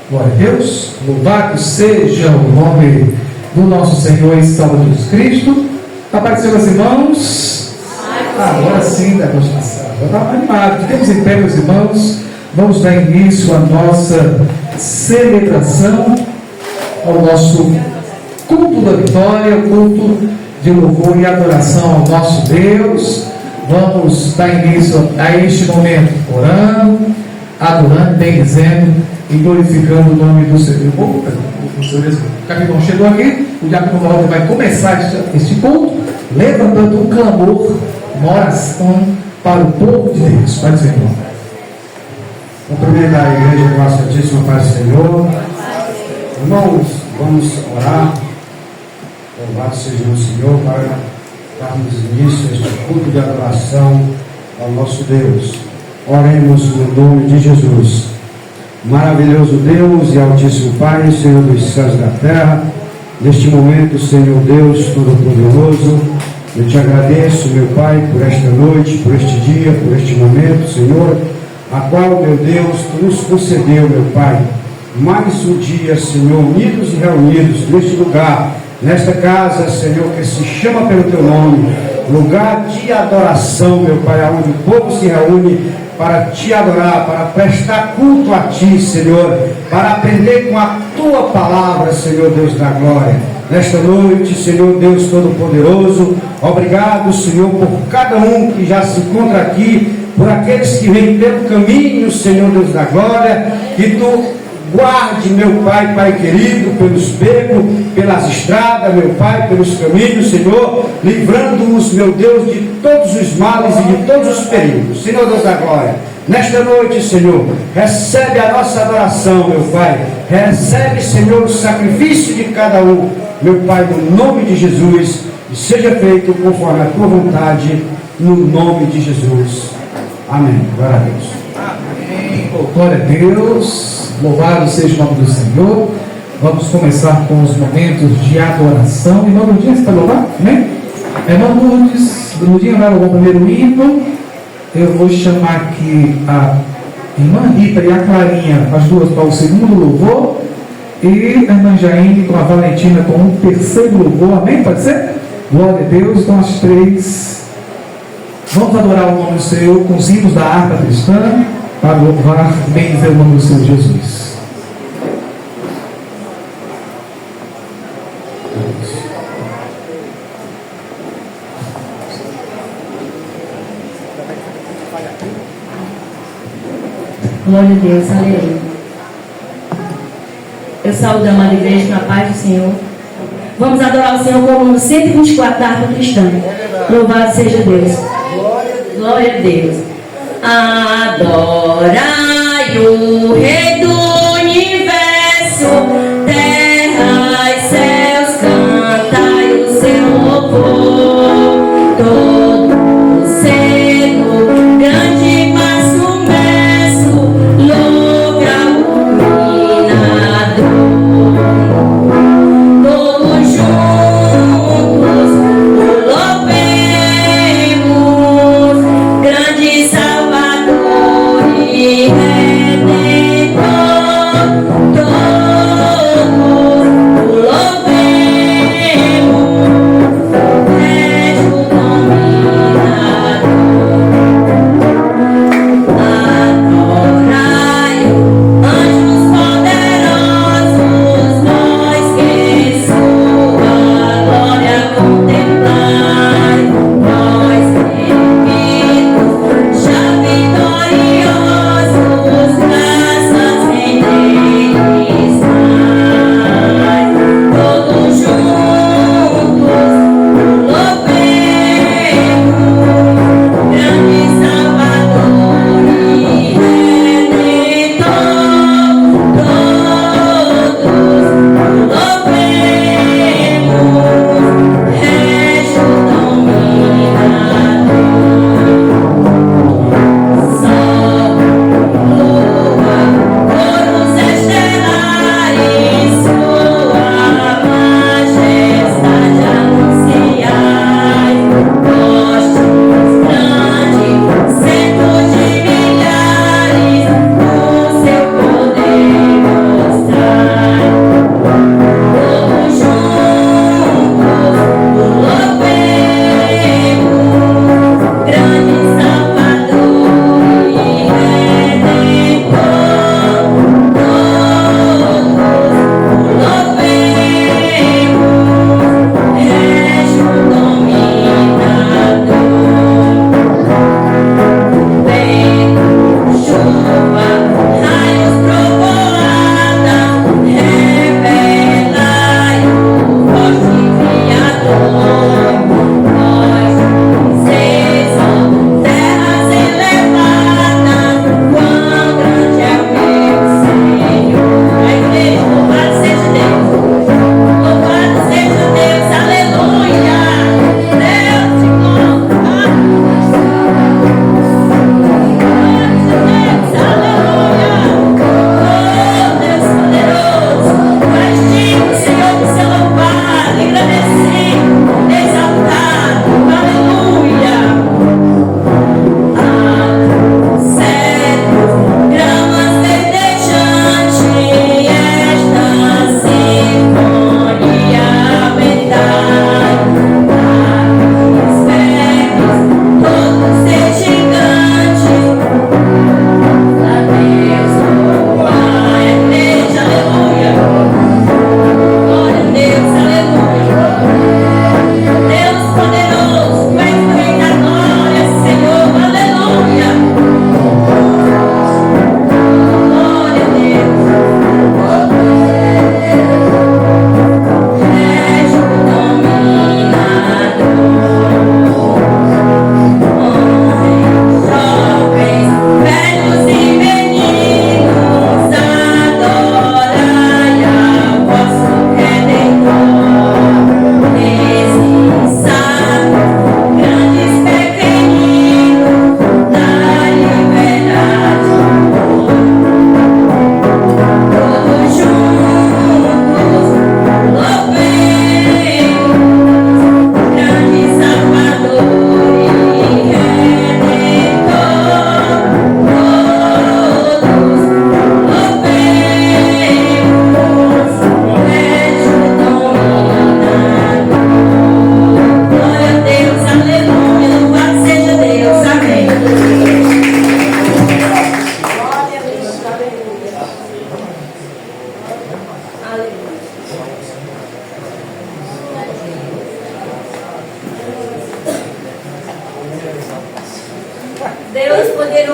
Glória a Deus, louvado seja o nome do nosso Senhor e Salvador Jesus Cristo. A paz dos seus irmãos. Agora sim, da continuação. Eu estava animado. Ficamos em pé, meus irmãos. Vamos dar início à nossa celebração, ao nosso culto da vitória, culto de louvor e adoração ao nosso Deus. Vamos dar início a este momento orando, adorando, bendizendo e glorificando o nome do Senhor. O capitão chegou aqui, o diácono Walter vai começar este culto, levantando um clamor, uma oração para o povo de Deus. Pode ser, irmão. Cumprimentar a igreja com a Santíssima Paz do Senhor. Irmãos, vamos orar. Louvado seja o Senhor para darmos início a este culto de adoração ao nosso Deus. Oremos no nome de Jesus. Maravilhoso Deus e Altíssimo Pai, Senhor dos céus e da terra, neste momento, Senhor Deus Todo-Poderoso, eu te agradeço, meu Pai, por esta noite, por este dia, por este momento, Senhor, a qual, meu Deus, tu nos concedeu, meu Pai, mais um dia, Senhor, unidos e reunidos neste lugar, nesta casa, Senhor, que se chama pelo teu nome, lugar de adoração, meu Pai, onde o povo se reúne para te adorar, para prestar culto a ti, Senhor, para aprender com a tua palavra, Senhor Deus da glória. Nesta noite, Senhor Deus Todo-Poderoso, obrigado, Senhor, por cada um que já se encontra aqui, por aqueles que vêm pelo caminho, Senhor Deus da glória, que tu guarde, meu Pai, Pai querido, pelos becos, pelas estradas, meu Pai, pelos caminhos, Senhor, livrando-os, meu Deus, de todos os males e de todos os perigos. Senhor Deus da glória, nesta noite, Senhor, recebe a nossa adoração, meu Pai, recebe, Senhor, o sacrifício de cada um, meu Pai, no nome de Jesus, e seja feito conforme a tua vontade, no nome de Jesus. Amém. Glória a Deus. Amém. Glória a Deus. Louvado seja o nome do Senhor. Vamos começar com os momentos de adoração. Irmã Lurdinha, você está louvado? Amém? Irmã Lurdinha vai louvar o primeiro hino. Eu vou chamar aqui a irmã Rita e a Clarinha, as duas, para o segundo louvor. E a irmã Jaine com a Valentina com o terceiro louvor. Amém? Pode ser? Glória a Deus. Então as três. Vamos adorar o nome do Senhor com os hinos da harpa cristã, para louvar, bendizer o nome do Senhor Jesus. Glória a Deus, aleluia. Eu saúdo a amada igreja na paz do Senhor. Vamos adorar o Senhor com o número 124 da harpa cristã. Louvado seja Deus. Glória a Deus. Adorai o Rei do Universo, terra e céus, cantai o seu louvor. Todo cedo, grande mas sumerso, louve ao iluminador. Todos juntos o louvemos, grande Salvador.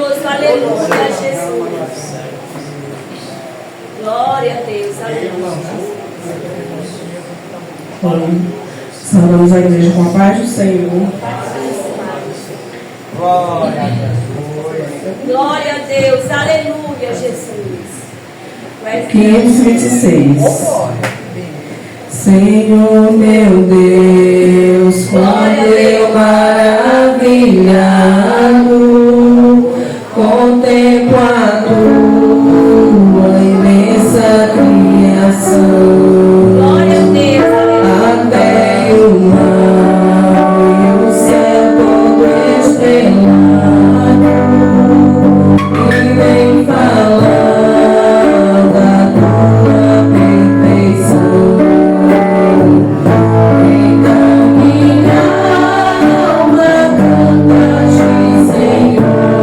glorioso, aleluia, Jesus. Glória a Deus, aleluia. Saudamos a igreja com a paz do Senhor. Glória a Deus, aleluia, Jesus. 526. Senhor meu Deus, quando eu maravilhado contemplo a tua imensa criação. Glória a Deus, Até o mar e o céu todo estrelado e vem falar da tua perfeição. Então minha alma canta-te, Senhor.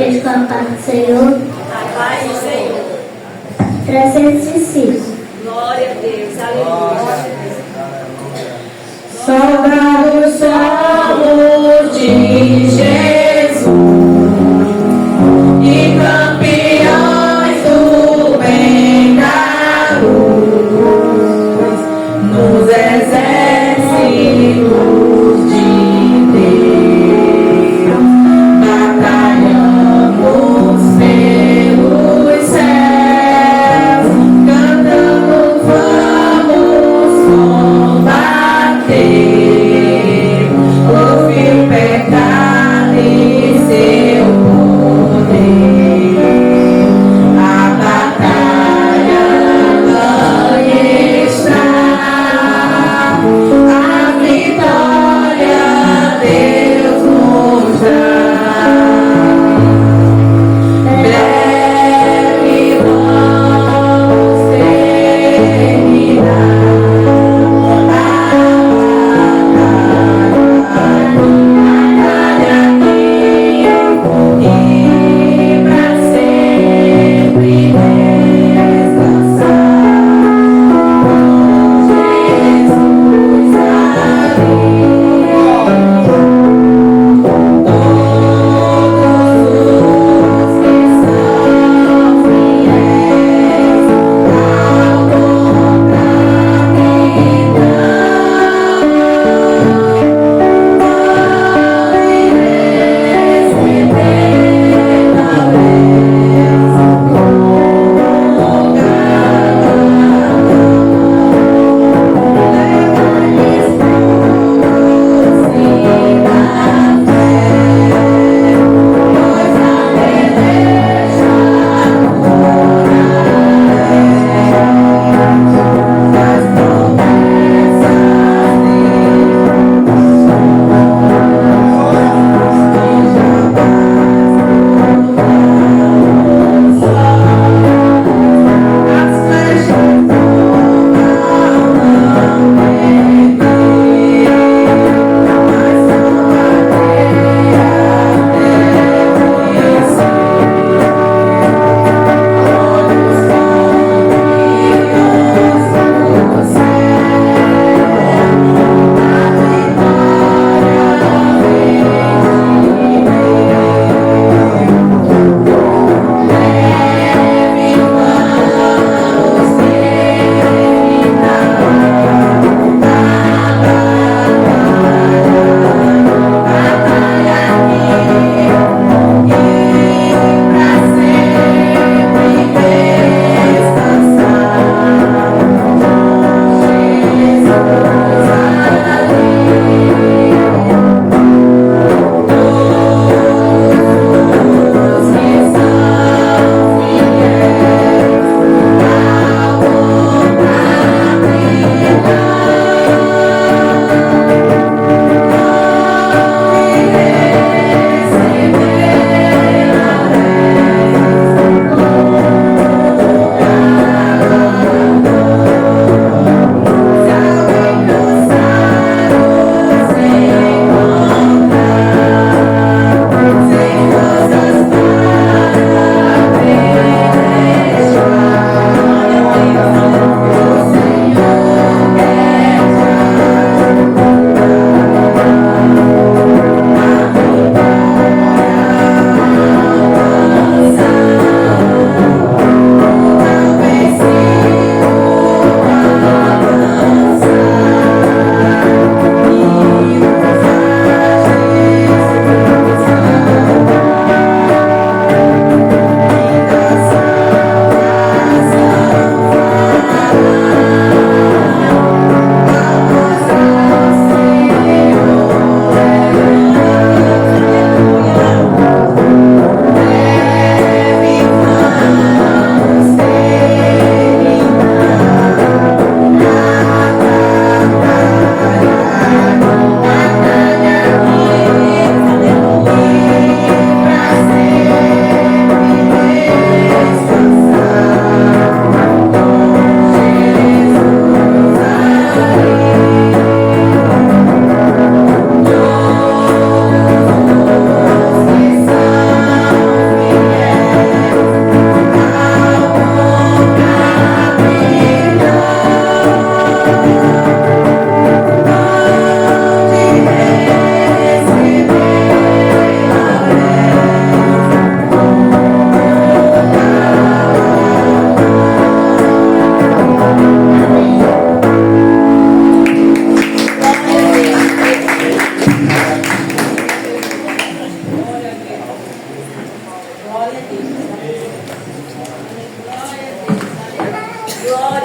Igreja com a paz do Senhor. A paz do Senhor. 305. Glória a Deus. Aleluia. Soldados somos de Jesus e campeões do bem da luz nos exércitos de Deus. Batalhamos pelos céus, cantando vamos combater. O vil pecado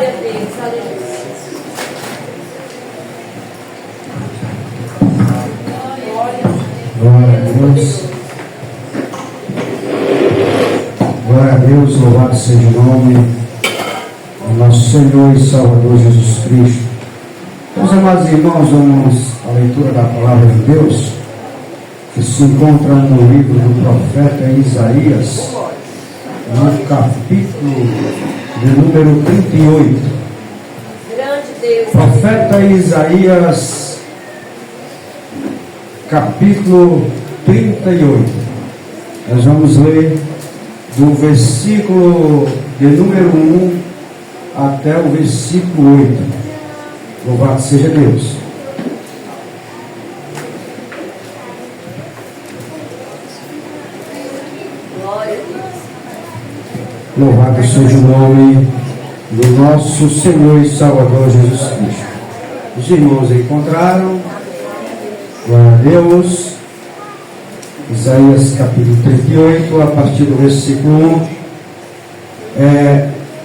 Glória a Deus. Aleluia. Glória a Deus. Glória a Deus, louvado seja o nome do nosso Senhor e Salvador Jesus Cristo. Meus amados irmãos, vamos à leitura da palavra de Deus, que se encontra no livro do profeta Isaías, no capítulo de número 38. Grande Deus. Profeta Isaías, capítulo 38. Nós vamos ler do versículo de número 1 até o versículo 8. Louvado seja Deus. Glória a Deus. Louvado seja o nome do nosso Senhor e Salvador Jesus Cristo. Os irmãos encontraram. Glória a Deus. Isaías capítulo 38, a partir do versículo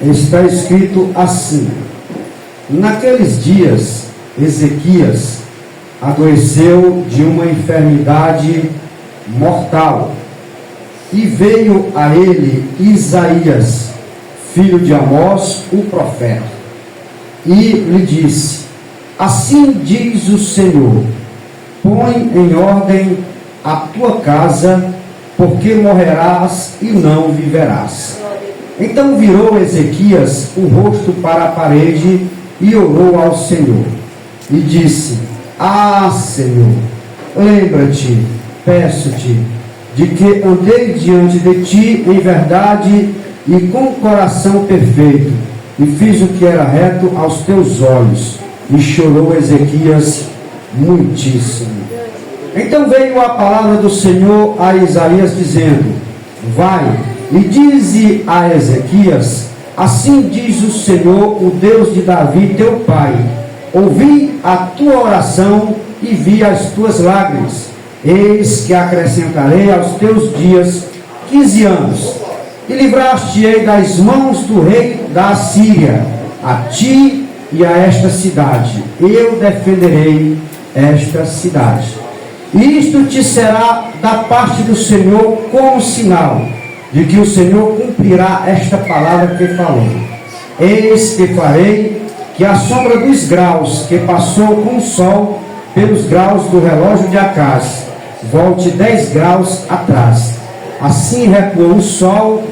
1, está escrito assim: naqueles dias, Ezequias adoeceu de uma enfermidade mortal, e veio a ele Isaías, filho de Amós, o profeta, e lhe disse: assim diz o Senhor, põe em ordem a tua casa, porque morrerás e não viverás. Então virou Ezequias o rosto para a parede e orou ao Senhor, e disse: ah, Senhor, lembra-te, peço-te, de que andei diante de ti em verdade e com coração perfeito, e fiz o que era reto aos teus olhos. E chorou Ezequias muitíssimo. Então veio a palavra do Senhor a Isaías, dizendo: vai e dize a Ezequias: assim diz o Senhor, o Deus de Davi teu pai, ouvi a tua oração e vi as tuas lágrimas. Eis que acrescentarei aos teus dias 15 anos, e livrar-te-ei das mãos do rei da Assíria, a ti e a esta cidade. Eu defenderei esta cidade. E isto te será da parte do Senhor como sinal de que o Senhor cumprirá esta palavra que falou. Eis que farei que a sombra dos graus que passou com o sol pelos graus do relógio de Acaz volte 10 graus atrás. Assim recuou o sol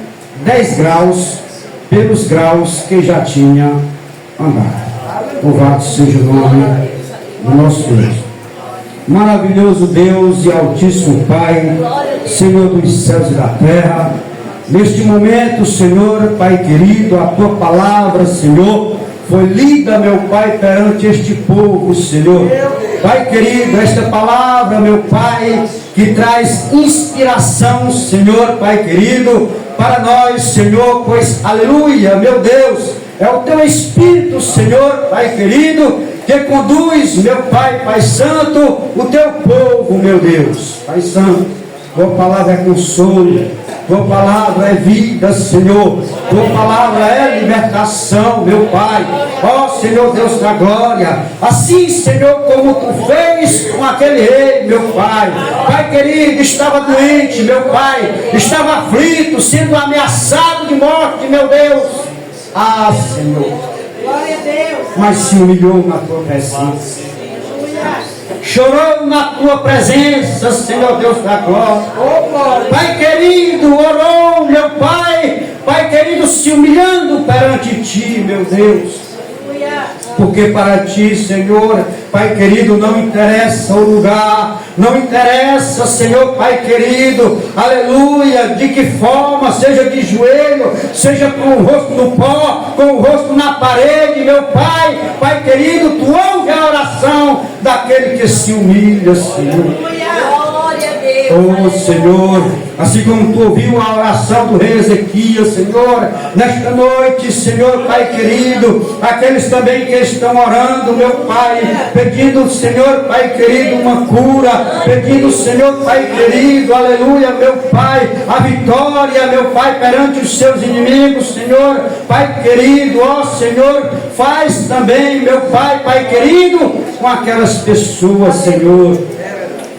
10 graus pelos graus que já tinha andado. Louvado seja o nome do nosso Deus. Maravilhoso Deus e altíssimo Pai, Senhor dos céus e da terra, neste momento, Senhor, Pai querido, a tua palavra, Senhor, foi lida, meu Pai, perante este povo, Senhor. Pai querido, esta palavra, meu Pai, que traz inspiração, Senhor, Pai querido, para nós, Senhor, pois, aleluia, meu Deus, é o teu Espírito, Senhor, Pai querido, que conduz, meu Pai, Pai Santo, o teu povo, meu Deus, Pai Santo. Tua palavra é consolo, tua palavra é vida, Senhor, tua palavra é libertação, meu Pai. Ó Senhor Deus da glória, assim, Senhor, como tu fez com aquele rei, meu Pai. Pai querido, estava doente, meu Pai, estava aflito, sendo ameaçado de morte, meu Deus. Ah, Senhor, Glória a Deus. mas se humilhou na tua presença, chorou na tua presença, Senhor Deus da glória. Pai querido, orou, meu Pai, Pai querido, se humilhando perante ti, meu Deus. Porque para ti, Senhor, Pai querido, não interessa o lugar, não interessa, Senhor, Pai querido, aleluia, de que forma, seja de joelho, seja com o rosto no pó, com o rosto na parede, meu Pai, Pai querido, tu ouve a oração daquele que se humilha, Senhor. Glória a Deus. Oh Senhor, assim como tu ouviu a oração do rei Ezequias, Senhor, nesta noite, Senhor, Pai querido, aqueles também que estão orando, meu Pai, pedindo, Senhor, Pai querido, uma cura, pedindo, Senhor, Pai querido, aleluia, meu Pai, a vitória, meu Pai, perante os seus inimigos, Senhor, Pai querido, ó Senhor, faz também, meu Pai, Pai querido, com aquelas pessoas, Senhor,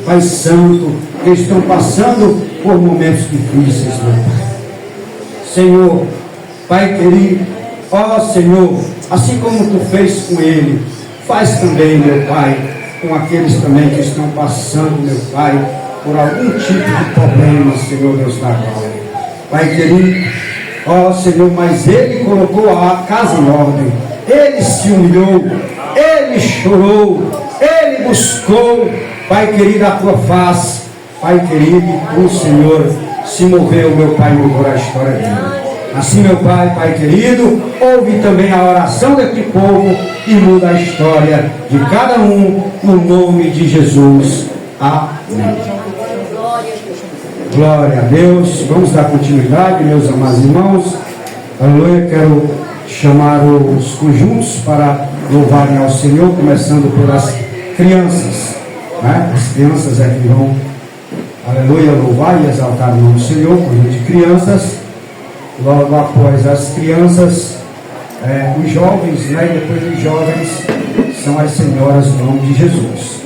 Pai Santo, que estão passando por momentos difíceis, meu Pai. Senhor, Pai querido, ó Senhor, assim como tu fez com ele, faz também, meu Pai, com aqueles também que estão passando, meu Pai, por algum tipo de problema, Senhor Deus da glória. Pai querido, ó Senhor, mas ele colocou a casa em ordem, ele se humilhou, ele chorou, ele buscou, Pai querido, a tua face, Pai querido, o Senhor se moveu, meu Pai, mudou a história dele. Assim, meu Pai, Pai querido, ouve também a oração deste povo e muda a história de cada um, no nome de Jesus. Amém. Glória a Deus. Vamos dar continuidade, meus amados irmãos. Aleluia. Quero chamar os conjuntos para louvarem ao Senhor, começando pelas crianças. As crianças é que vão, aleluia, louvar e exaltar o nome do Senhor, conjunto de crianças. Logo após as crianças, os jovens, e depois dos jovens são as senhoras no nome de Jesus.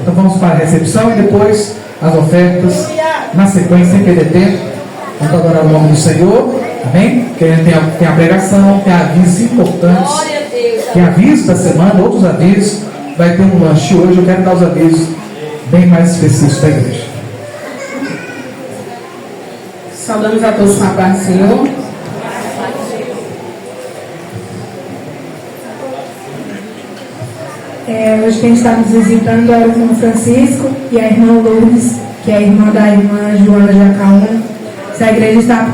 Então vamos para a recepção e depois as ofertas na sequência, sem perder tempo. Vamos adorar o nome do Senhor. Amém? Que tem a pregação, tem avisos importantes. Glória a Deus. Tem avisos da semana, outros avisos. Vai ter um lanche hoje. Eu quero dar os avisos bem mais específicos da igreja. Saudamos a todos com a paz do Senhor. Hoje quem está nos visitando é o irmão Francisco e a irmã Lourdes, que é a irmã da irmã Joana Jacaúna. Se a igreja está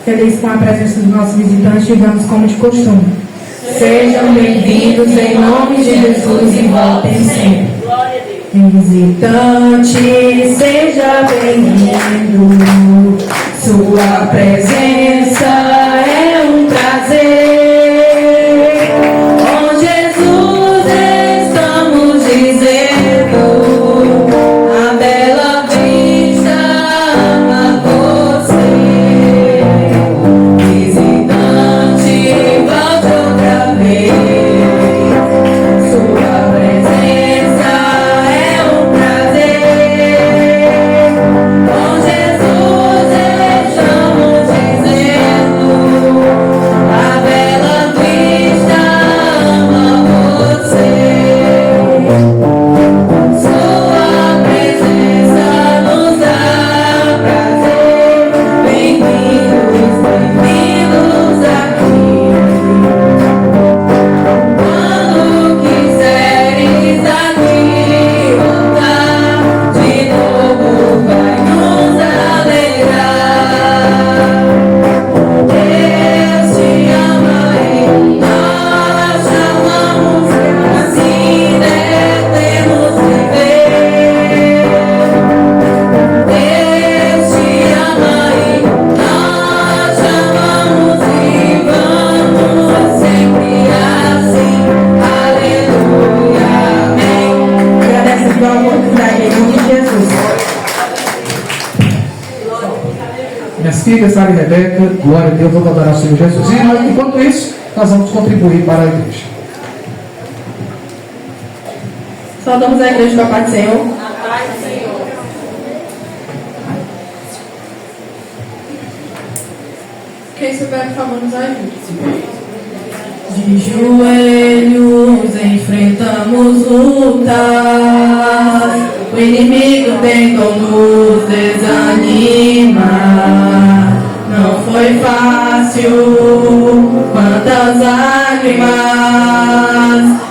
feliz com a presença dos nossos visitantes, digamos como de costume. Sejam bem-vindos em nome de Jesus e voltem sempre. Glória a Deus. Visitante, seja bem-vindo. Sua presença é um prazer. Com Jesus estamos dizendo, a bela vista ama você. Visitante, volte outra vez. Sua presença é um prazer. Com Jesus estamos dizendo, a bela vista ama você. Sua presença nos dá prazer. Bem-vindos, bem-vindos aqui. Quando quiseres aqui voltar, de novo vai nos alegrar. Deus te ama e nós te amamos, assim devemos viver. Deus te ama e nós te amamos e vamos sempre assim. Aleluia, amém. Agradecemos pela oportunidade em nome de Jesus. Minhas filhas, Sara e Rebeca, glória a Deus, vamos adorar o Senhor Jesus. E enquanto isso, nós vamos contribuir para a igreja. Saudamos a igreja com a paz do Senhor. A paz do Senhor. Quem souber, por favor, nos ajude. De joelhos enfrentamos lutas, o inimigo tentou nos desanimar. Não foi fácil, quantas lágrimas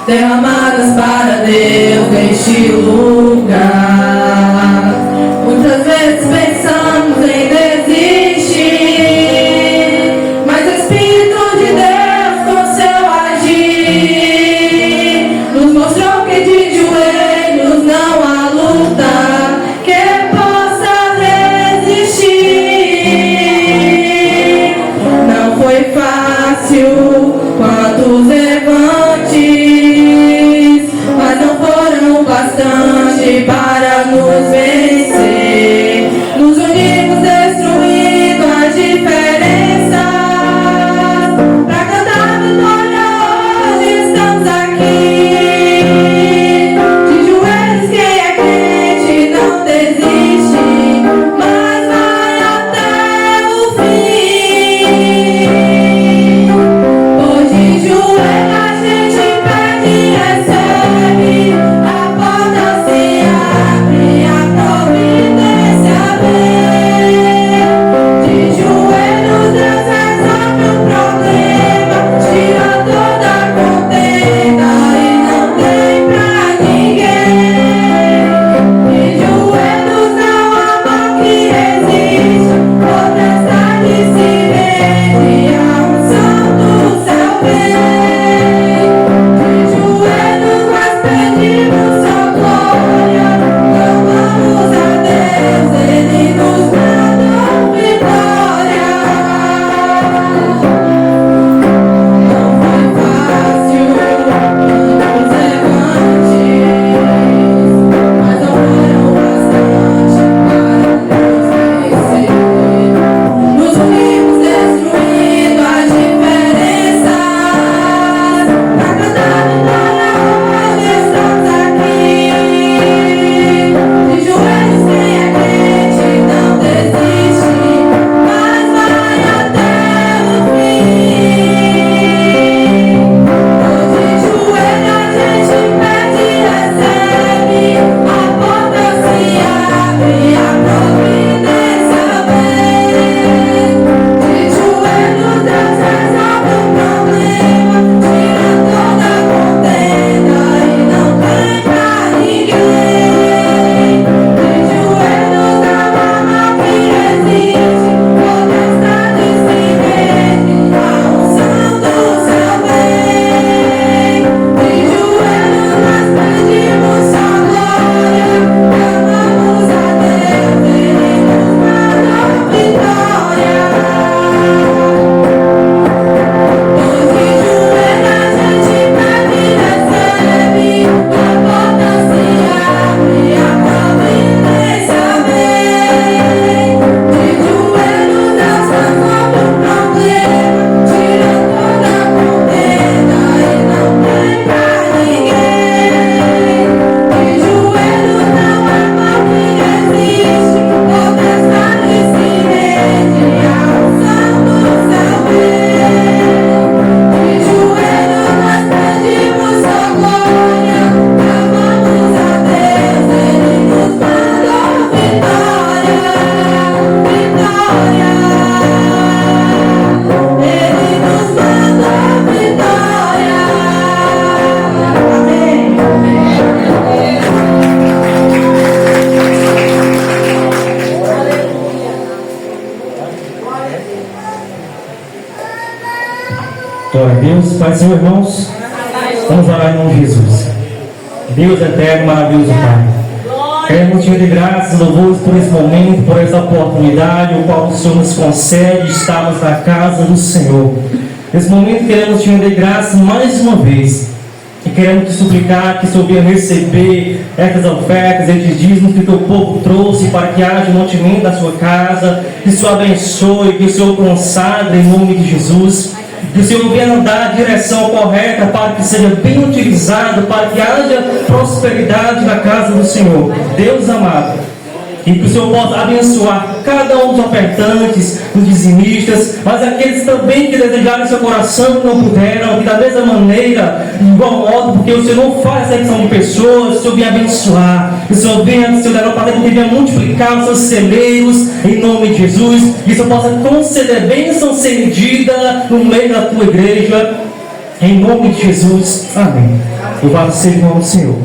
derramadas para Deus neste lugar. Muitas vezes pensamos em desistir, mas o Espírito de Deus com seu agir nos mostrou que de joelhos não há luta que possa resistir. Não foi fácil, quantos levantes Deus. Pai, Senhor, irmãos, vamos orar em nome de Jesus. Deus eterno, maravilhoso Pai. Queremos te render graças e louvores por esse momento, por essa oportunidade, o qual o Senhor nos concede, estarmos na casa do Senhor. Nesse momento queremos te render graças mais uma vez. E queremos te suplicar que o Senhor venha receber essas ofertas, esses dízimos que o teu povo trouxe, para que haja um mantimento da sua casa, que o Senhor abençoe, que o Senhor consagre em nome de Jesus, que o Senhor venha dar a direção correta para que seja bem utilizado, para que haja prosperidade na casa do Senhor. Deus amado, e que o Senhor possa abençoar cada um dos ofertantes, dos dizimistas, mas aqueles também que desejaram em seu coração e não puderam, que da mesma maneira, de igual modo, porque o Senhor não faz exceção de pessoas, o Senhor vem abençoar, o Senhor venha, o Senhor dará para que venha multiplicar os seus celeiros, em nome de Jesus, e o Senhor possa conceder bênção sem medida no meio da tua igreja, em nome de Jesus. Amém. Louvado seja o nome do Senhor.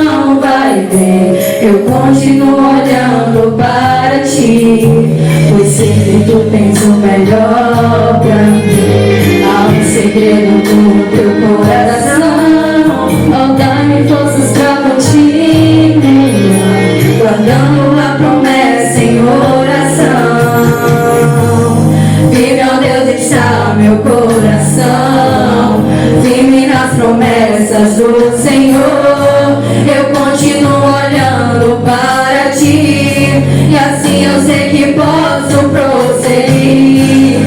não vai ver. Eu continuo olhando para ti, pois sempre tu tens o melhor pra mim. Há um segredo no teu coração, oh, dá-me forças pra continuar, guardando a promessa em oração. Firme, ó Deus, está meu coração, firme nas promessas do Senhor. Eu continuo olhando para ti, e assim eu sei que posso prosseguir.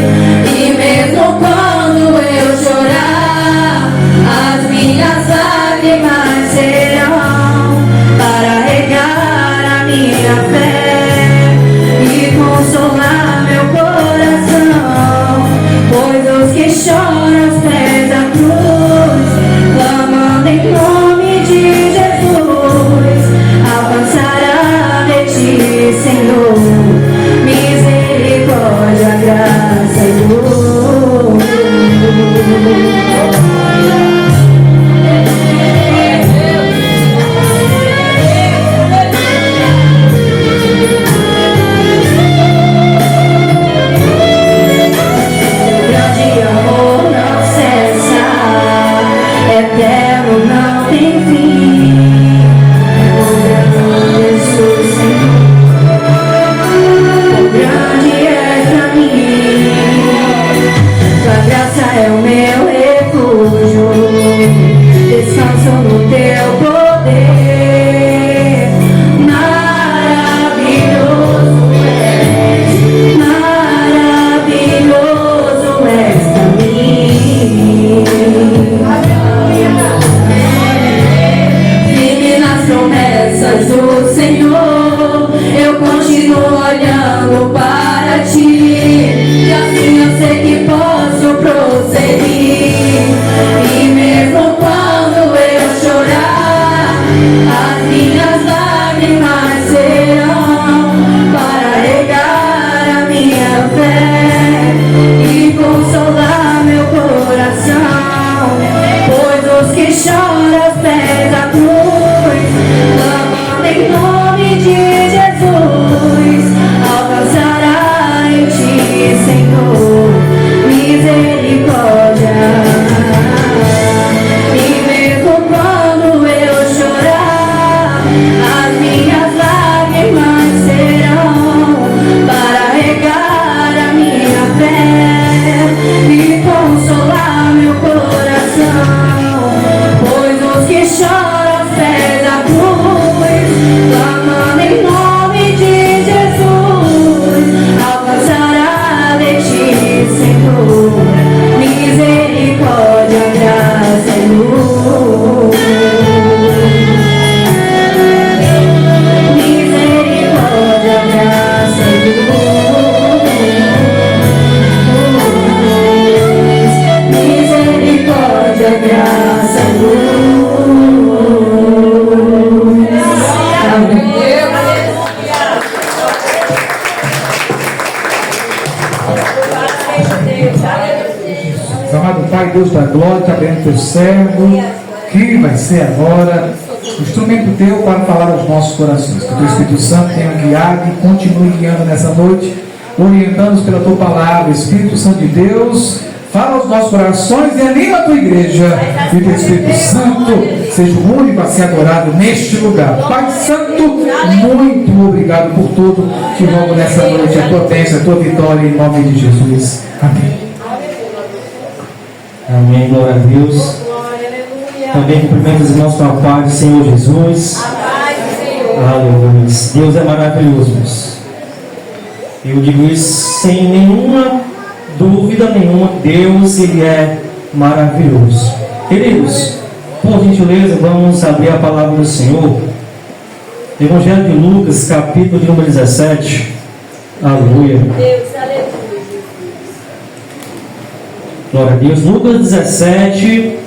E mesmo quando eu chorar, as minhas lágrimas serão para regar a minha fé e consolar meu coração. Pois os que choram aos pés da cruz, clamando em nome de Jesus, alcançará de ti, Senhor, misericórdia, graça e luz. Grande amor não cessa, eterno não tem fim. O grande Jesus, Senhor, o grande és pra mim. Tua graça é o meu refúgio, descanso no teu poder. Maravilhoso és, maravilhoso és pra mim. Firme nas promessas do Senhor, eu continuo olhando para ti, e assim eu sei que posso prosseguir. E mesmo quando eu chorar, as minhas lágrimas serão para regar a minha fé e consolar meu coração. Pois os que choram aos pés da cruz, clamando em nome de Jesus, alcançará em ti, Senhor, misericórdia. E mesmo quando eu chorar, as minhas lágrimas serão para regar a minha fé e consolar meu coração. Pois os que choram aos pés da cruz, clamando em nome de Jesus, alcançará de ti, Senhor, misericórdia, graça e luz. Misericórdia, graça e luz. Misericórdia, graça e luz. Amém. Amado Pai, Deus da glória, abençoe teu servo, que vai ser agora o instrumento teu para falar aos nossos corações. Que o teu Espírito Santo tenha guiado e continue guiando nessa noite, orientando-nos pela tua palavra. Espírito Santo de Deus, fala aos nossos corações e anima a tua igreja. E o teu Espírito Santo seja o único a ser adorado neste lugar. Pai Santo, muito obrigado por tudo. Que logo nessa noite a tua bênção, a tua vitória, em nome de Jesus. Amém. Amém, glória a Deus. Também cumprimento os irmãos com a paz do Senhor Jesus. Aleluia. Deus é maravilhoso, irmãos. Eu digo isso sem nenhuma dúvida nenhuma. Deus, Ele é maravilhoso. Queridos, por gentileza, vamos abrir a palavra do Senhor. Evangelho de Lucas, capítulo de número 17. Aleluia. Glória a Deus. Lucas 17,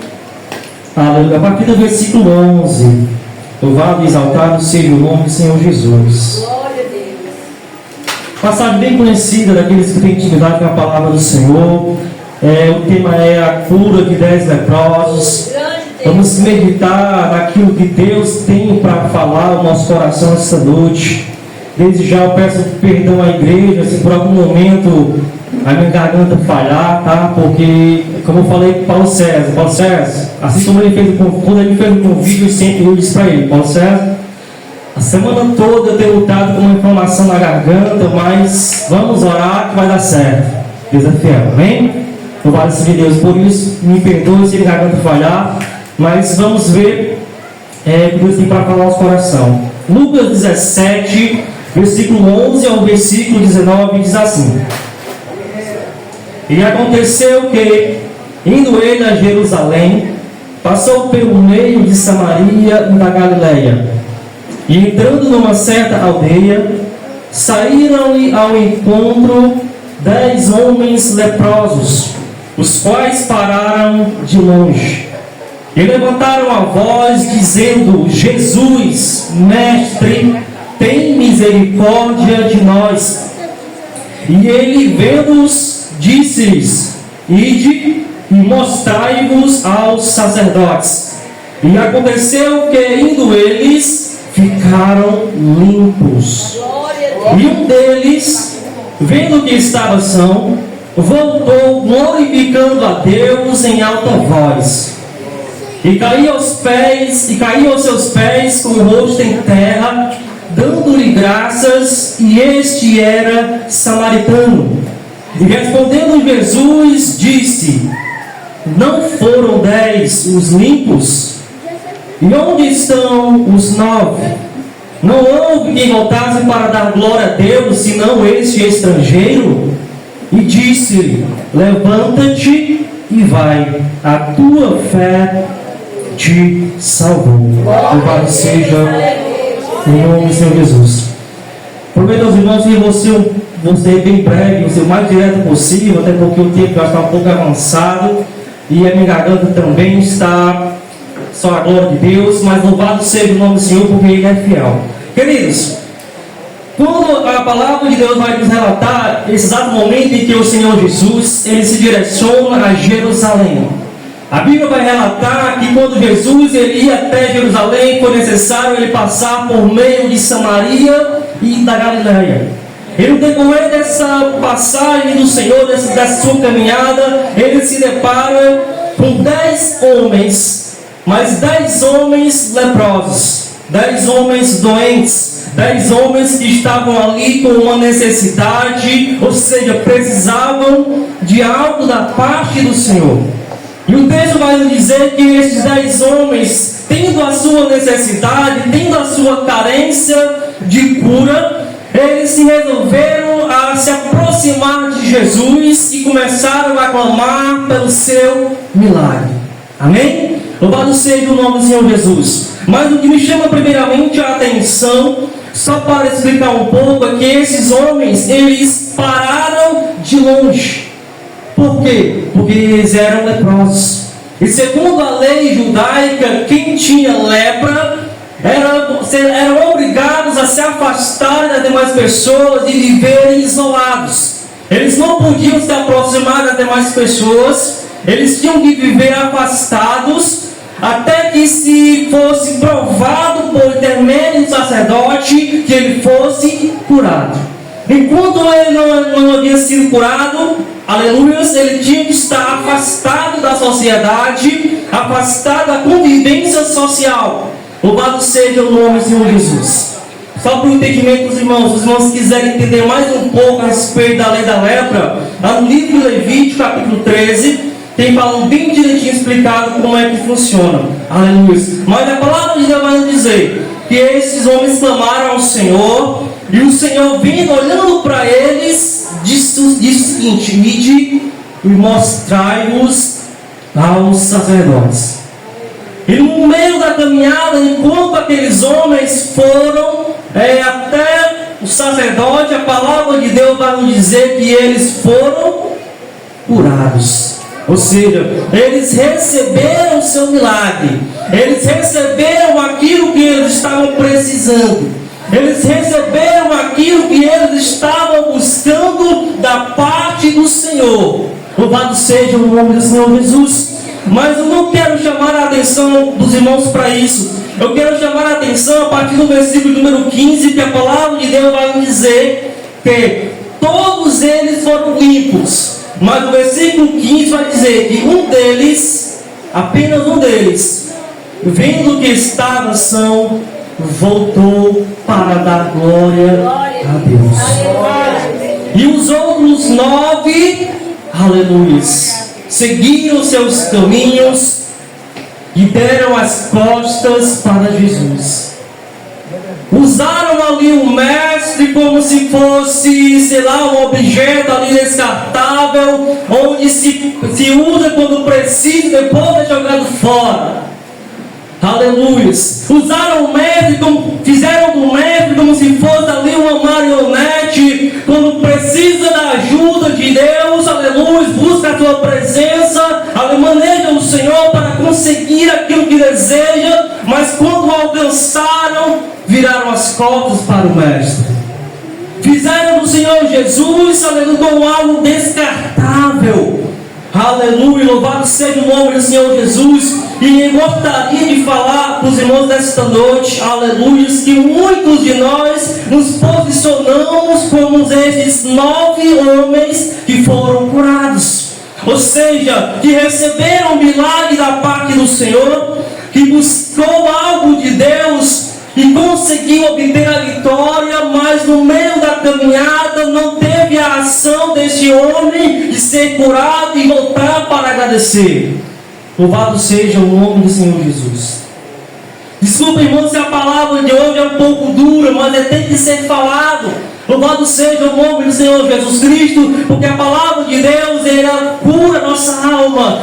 aleluia, a partir do versículo 11. Louvado e exaltado seja o nome do Senhor Jesus. Glória a Deus. Passagem bem conhecida daqueles que têm intimidade com a palavra do Senhor. O tema é a cura de 10 leprosos. Grande Vamos meditar naquilo que Deus tem para falar ao nosso coração esta noite. Desde já eu peço perdão à igreja se por algum momento a minha garganta falhar, tá? Porque, como eu falei com Paulo César, assim como quando ele fez o convite, eu disse para ele, Paulo César, a semana toda eu tenho lutado com uma inflamação na garganta, mas vamos orar que vai dar certo. Deus é fiel, amém? Louvado seja Deus por isso, me perdoe se a garganta falhar, mas vamos ver o que Deus tem para falar ao nosso coração. Lucas 17, versículo 11 ao versículo 19, diz assim: E aconteceu que, indo ele a Jerusalém, passou pelo meio de Samaria e da Galileia, e entrando numa certa aldeia, saíram-lhe ao encontro 10 homens leprosos, os quais pararam de longe, e levantaram a voz, dizendo: Jesus, Mestre, tem misericórdia de nós. E ele, vendo-os, disse-lhes: Ide e mostrai-vos aos sacerdotes. E aconteceu que, indo eles, ficaram limpos. E um deles, vendo que estava são, voltou glorificando a Deus em alta voz. E caiu aos seus pés com o rosto em terra, dando-lhe graças, e este era samaritano. E respondendo Jesus, disse: Não foram 10 os limpos? E onde estão os 9? Não houve quem voltasse para dar glória a Deus, senão este estrangeiro? E disse-lhe: Levanta-te e vai, a tua fé te salvou. Louvado seja o nome do Senhor Jesus. Prometo aos irmãos que vou ser bem breve, vou ser o mais direto possível, até porque o tempo já está um pouco avançado e a minha garganta também está só a glória de Deus, mas louvado seja o nome do Senhor, porque Ele é fiel. Queridos, quando a palavra de Deus vai nos relatar esse exato momento em que o Senhor Jesus ele se direciona a Jerusalém, a Bíblia vai relatar que quando Jesus ele ia até Jerusalém, foi necessário ele passar por meio de Samaria e da Galileia. E no decorrer dessa passagem do Senhor, dessa sua caminhada, ele se depara com 10 homens, mas 10 homens leprosos, 10 homens doentes, 10 homens que estavam ali com uma necessidade, ou seja, precisavam de algo da parte do Senhor. E o texto vai nos dizer que esses 10 homens, tendo a sua necessidade, tendo a sua carência de cura, eles se resolveram a se aproximar de Jesus e começaram a clamar pelo seu milagre. Amém? Louvado seja o nome do Senhor Jesus. Mas o que me chama primeiramente a atenção, só para explicar um pouco, é que esses homens, eles pararam de longe. Por quê? Porque eles eram leprosos. E segundo a lei judaica, quem tinha lepra eram obrigados a se afastar das demais pessoas e viverem isolados. Eles não podiam se aproximar das demais pessoas, eles tinham que viver afastados, até que se fosse provado por intermédio do sacerdote que ele fosse curado. Enquanto ele não havia sido curado, aleluia, ele tinha que estar afastado da sociedade, afastado da convivência social. Louvado seja o nome do Senhor Jesus. Só para o entendimento dos irmãos, se os irmãos quiserem entender mais um pouco a respeito da lei da lepra, lá no livro de Levítico, capítulo 13, tem falando bem direitinho explicado como é que funciona. Aleluia. Mas a palavra de Deus vai nos dizer que esses homens clamaram ao Senhor, e o Senhor, vindo, olhando para eles, disse o seguinte: Ide e mostrai-vos aos sacerdotes. E no meio da caminhada, enquanto aqueles homens foram até o sacerdote, a palavra de Deus vai nos dizer que eles foram curados. Ou seja, eles receberam o seu milagre, eles receberam aquilo que eles estavam precisando, eles receberam aquilo que eles estavam buscando da parte do Senhor. Louvado seja o nome do Senhor Jesus. Mas eu não quero chamar a atenção dos irmãos para isso. Eu quero chamar a atenção a partir do versículo número 15, que a palavra de Deus vai nos dizer que todos eles foram limpos. Mas o versículo 15 vai dizer que um deles, apenas um deles, vendo que estava são, voltou para dar glória a Deus. E os outros 9, aleluias, seguiram seus caminhos e deram as costas para Jesus. Usaram ali o mestre como se fosse, sei lá, um objeto ali descartável, onde se usa quando precisa, depois é jogado fora. Aleluia. Usaram o mestre, fizeram do mestre como se fosse ali uma marionete, quando precisa da ajuda de Deus, aleluia, busca a tua presença, maneja o Senhor para conseguir aquilo que deseja, mas quando alcançaram, viraram as costas para o mestre. Fizeram do Senhor Jesus, aleluia, como algo descartável. Aleluia, louvado seja o nome do Senhor Jesus. E eu gostaria de falar para os irmãos desta noite, aleluia, que muitos de nós nos posicionamos como estes 9 homens que foram curados. Ou seja, que receberam o milagre da parte do Senhor, que buscou algo de Deus e conseguiu obter a vitória, mas no meio da caminhada não teve a ação deste homem de ser curado e voltar para agradecer. Louvado seja o nome do Senhor Jesus. Desculpa, irmão, se a palavra de hoje é um pouco dura, mas tem que ser falado. Louvado seja o nome do Senhor Jesus Cristo, porque a palavra de Deus, ela cura nossa alma.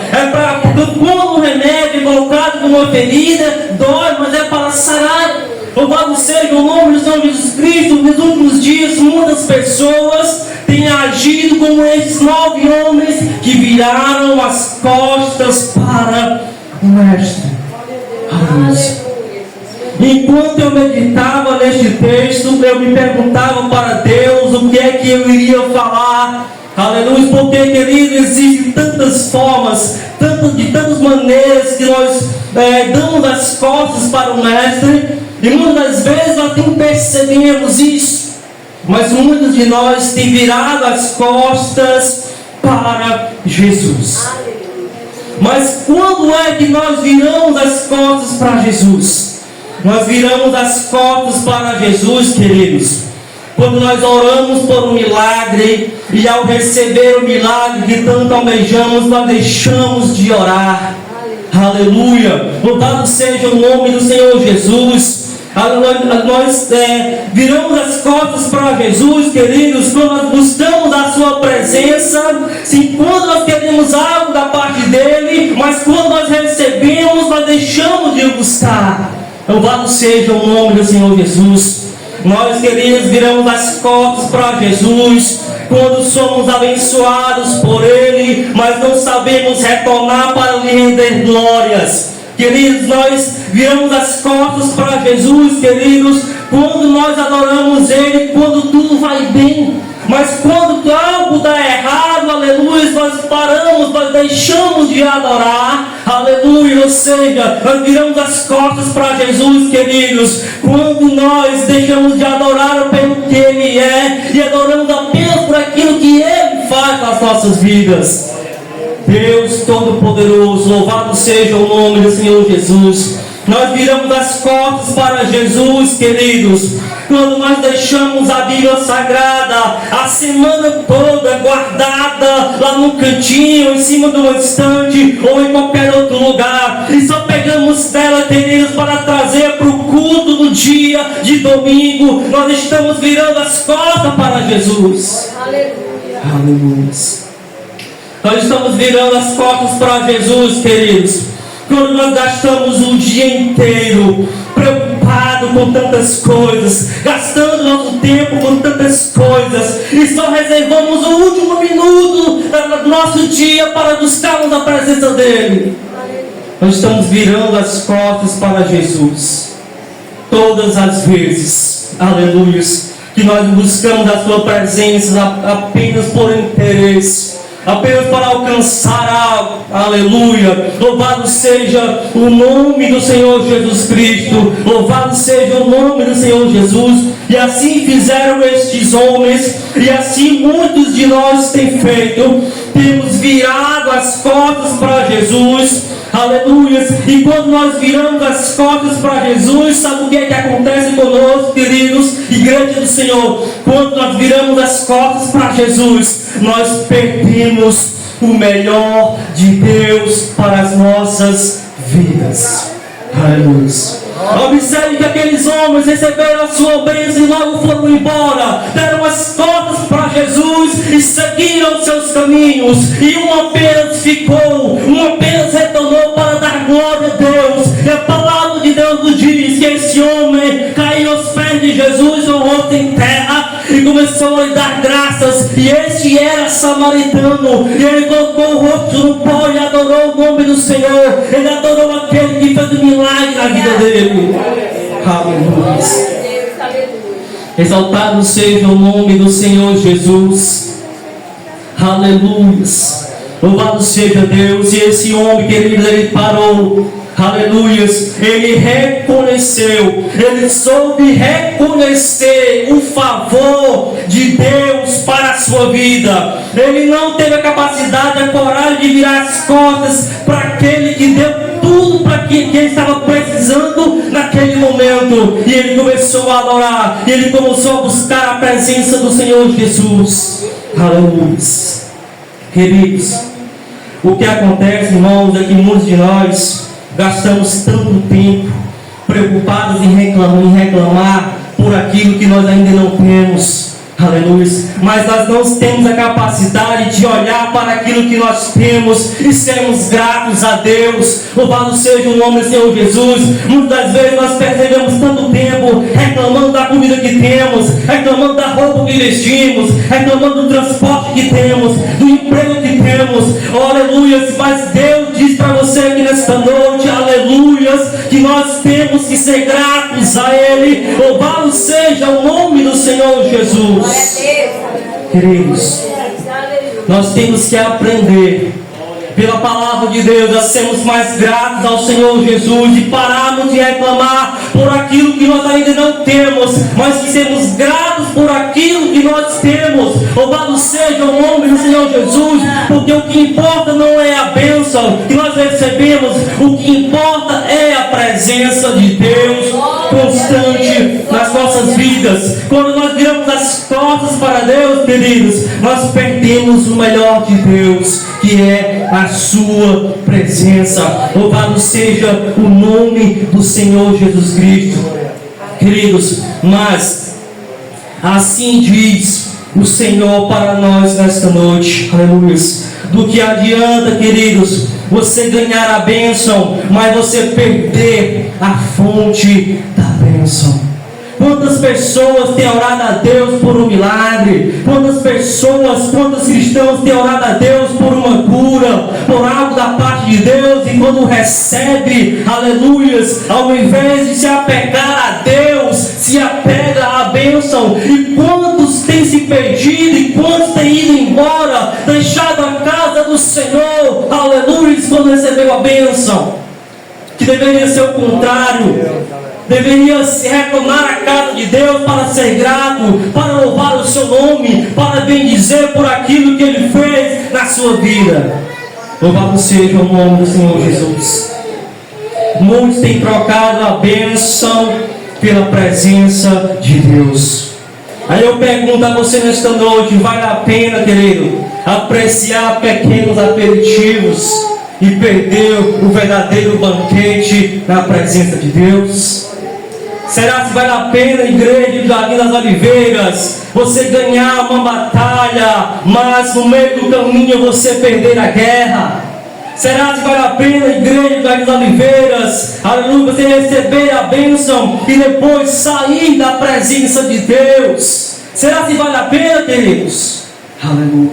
Porque quando o remédio é colocado numa ferida, dói, mas é para sarar. Louvado seja o nome do Senhor Jesus Cristo. Nos últimos dias, muitas pessoas têm agido como esses 9 homens que viraram as costas para o Mestre. Aleluia. Enquanto eu meditava neste texto, eu me perguntava para Deus o que é que eu iria falar. Aleluia, porque, querido, existem tantas formas, de tantas maneiras que nós damos as costas para o Mestre. E muitas vezes nós não percebemos isso, mas muitos de nós têm virado as costas para Jesus. Mas quando é que nós viramos as costas para Jesus? Nós viramos as costas para Jesus, queridos, quando nós oramos por um milagre, e ao receber o milagre que tanto almejamos, nós deixamos de orar. Aleluia, louvado seja o nome do Senhor Jesus. Nós viramos as costas para Jesus, queridos, quando nós buscamos a sua presença, sim, quando nós queremos algo da parte dele, mas quando nós recebemos, nós deixamos de buscar. Louvado seja o nome do Senhor Jesus. Nós, queridos, viramos as costas para Jesus quando somos abençoados por ele, mas não sabemos retornar para lhe render glórias. Queridos, nós viramos as costas para Jesus, queridos, quando nós adoramos ele, quando tudo vai bem. Mas quando algo dá errado, aleluia, nós paramos, nós deixamos de adorar, aleluia. Ou seja, nós viramos as costas para Jesus, queridos, quando nós deixamos de adorar pelo que ele é e adoramos apenas por aquilo que ele faz nas nossas vidas. Deus Todo-Poderoso, louvado seja o nome do Senhor Jesus. Nós viramos as costas para Jesus, queridos, quando nós deixamos a Bíblia Sagrada a semana toda guardada lá no cantinho, em cima de uma estante ou em qualquer outro lugar, e só pegamos dela, queridos, para trazer para o culto do dia de domingo. Nós estamos virando as costas para Jesus. Aleluia. Aleluia. Nós estamos virando as costas para Jesus, queridos, quando nós gastamos o dia inteiro preocupado com tantas coisas, gastando nosso tempo com tantas coisas, e só reservamos o último minuto do nosso dia para buscarmos a presença dele. Nós estamos virando as costas para Jesus todas as vezes, aleluia, que nós buscamos a sua presença apenas por interesse. apenas para alcançar algo. Aleluia. Louvado seja o nome do Senhor Jesus Cristo. Louvado seja o nome do Senhor Jesus. E assim fizeram estes homens, e assim muitos de nós têm feito. Temos virado as costas para Jesus. Aleluia. E quando nós viramos as costas para Jesus, sabe o que é que acontece conosco, queridos? Igreja do Senhor, quando nós viramos as costas para Jesus, nós perdemos o melhor de Deus para as nossas vidas. Aleluia. Observe que aqueles homens receberam a sua bênção e logo foram embora, deram as costas para Jesus e seguiram seus caminhos. E um apenas ficou, um apenas retornou para dar glória a Deus. E a palavra de Deus nos diz que esse homem caiu aos pés de Jesus, o rosto em terra, e começou a lhe dar graças. E este era samaritano, e ele colocou o rosto no pó e adorou o nome do Senhor. Ele adorou aquele que fez um milagre na vida dele. Aleluia. Exaltado seja o nome do Senhor Jesus. Aleluia. Louvado seja Deus. E esse homem, querido, ele parou. Aleluia. Ele reconheceu, ele soube reconhecer o favor de Deus para a sua vida. Ele não teve a capacidade, a coragem de virar as costas para aquele que deu tudo para quem ele estava precisando naquele momento. E ele começou a adorar, e ele começou a buscar a presença do Senhor Jesus. Aleluia. Queridos, o que acontece, irmãos, é que muitos de nós gastamos tanto tempo preocupados em reclamar por aquilo que nós ainda não temos. Aleluia. Mas nós não temos a capacidade de olhar para aquilo que nós temos e sermos gratos a Deus. Louvado seja o nome do Senhor Jesus. Muitas das vezes nós perdemos tanto tempo reclamando da comida que temos, reclamando da roupa que vestimos, reclamando do transporte que temos, do emprego que temos. Aleluia. Mas Deus diz para você aqui nesta noite, aleluia, que nós temos que ser gratos a Ele. Louvado seja o nome do Senhor Jesus. Queridos, nós temos que aprender pela palavra de Deus a sermos mais gratos ao Senhor Jesus, e pararmos de reclamar por aquilo que nós ainda não temos, mas que sermos gratos por aquilo que nós temos. Louvado seja o nome do Senhor Jesus, porque o que importa não é a bênção que nós recebemos, o que importa é a presença de Deus constante nas nossas vidas. Quando nós viramos as costas para Deus, queridos, nós perdemos o melhor de Deus, que é a sua presença. Louvado seja o nome do Senhor Jesus Cristo. Queridos, mas assim diz o Senhor para nós nesta noite. Aleluia. Do que adianta, queridos, você ganhar a bênção, mas você perder a fonte da bênção? Quantas pessoas têm orado a Deus por um milagre? Quantos cristãos têm orado a Deus por uma cura, por algo da parte de Deus, e quando recebe, aleluias, ao invés de se apegar a Deus, se apega à bênção? E quantos têm se perdido, e quantos têm ido embora, deixado a casa do Senhor, aleluias, quando recebeu a bênção? Que deveria ser o contrário. Deveria se retornar à casa de Deus para ser grato, para louvar o seu nome, para bendizer por aquilo que Ele fez na sua vida. Louvado seja o nome do Senhor Jesus. Muitos têm trocado a bênção pela presença de Deus. Aí eu pergunto a você nesta noite: vale a pena, querido, apreciar pequenos aperitivos e perder o verdadeiro banquete na presença de Deus? Será que vale a pena, igreja do Jardim das Oliveiras, você ganhar uma batalha, mas no meio do caminho você perder a guerra? Será que vale a pena, igreja do Jardim das Oliveiras, aleluia, você receber a bênção e depois sair da presença de Deus? Será que vale a pena, queridos? Aleluia.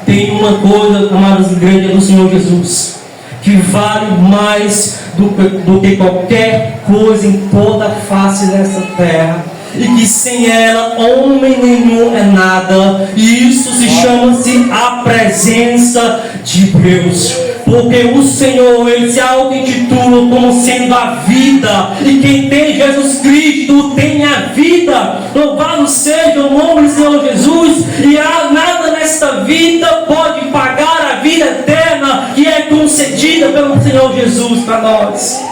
Tem uma coisa, amados igrejas do Senhor Jesus, que vale mais do que qualquer coisa em toda a face dessa terra, e que sem ela homem nenhum é nada. E isso se chama-se a presença de Deus. Porque o Senhor, Ele se auto-intitula como sendo a vida. E quem tem Jesus Cristo tem a vida. Louvado seja o nome do Senhor Jesus. E nada nesta vida pode pagar a vida eterna que é concedida pelo Senhor Jesus para nós.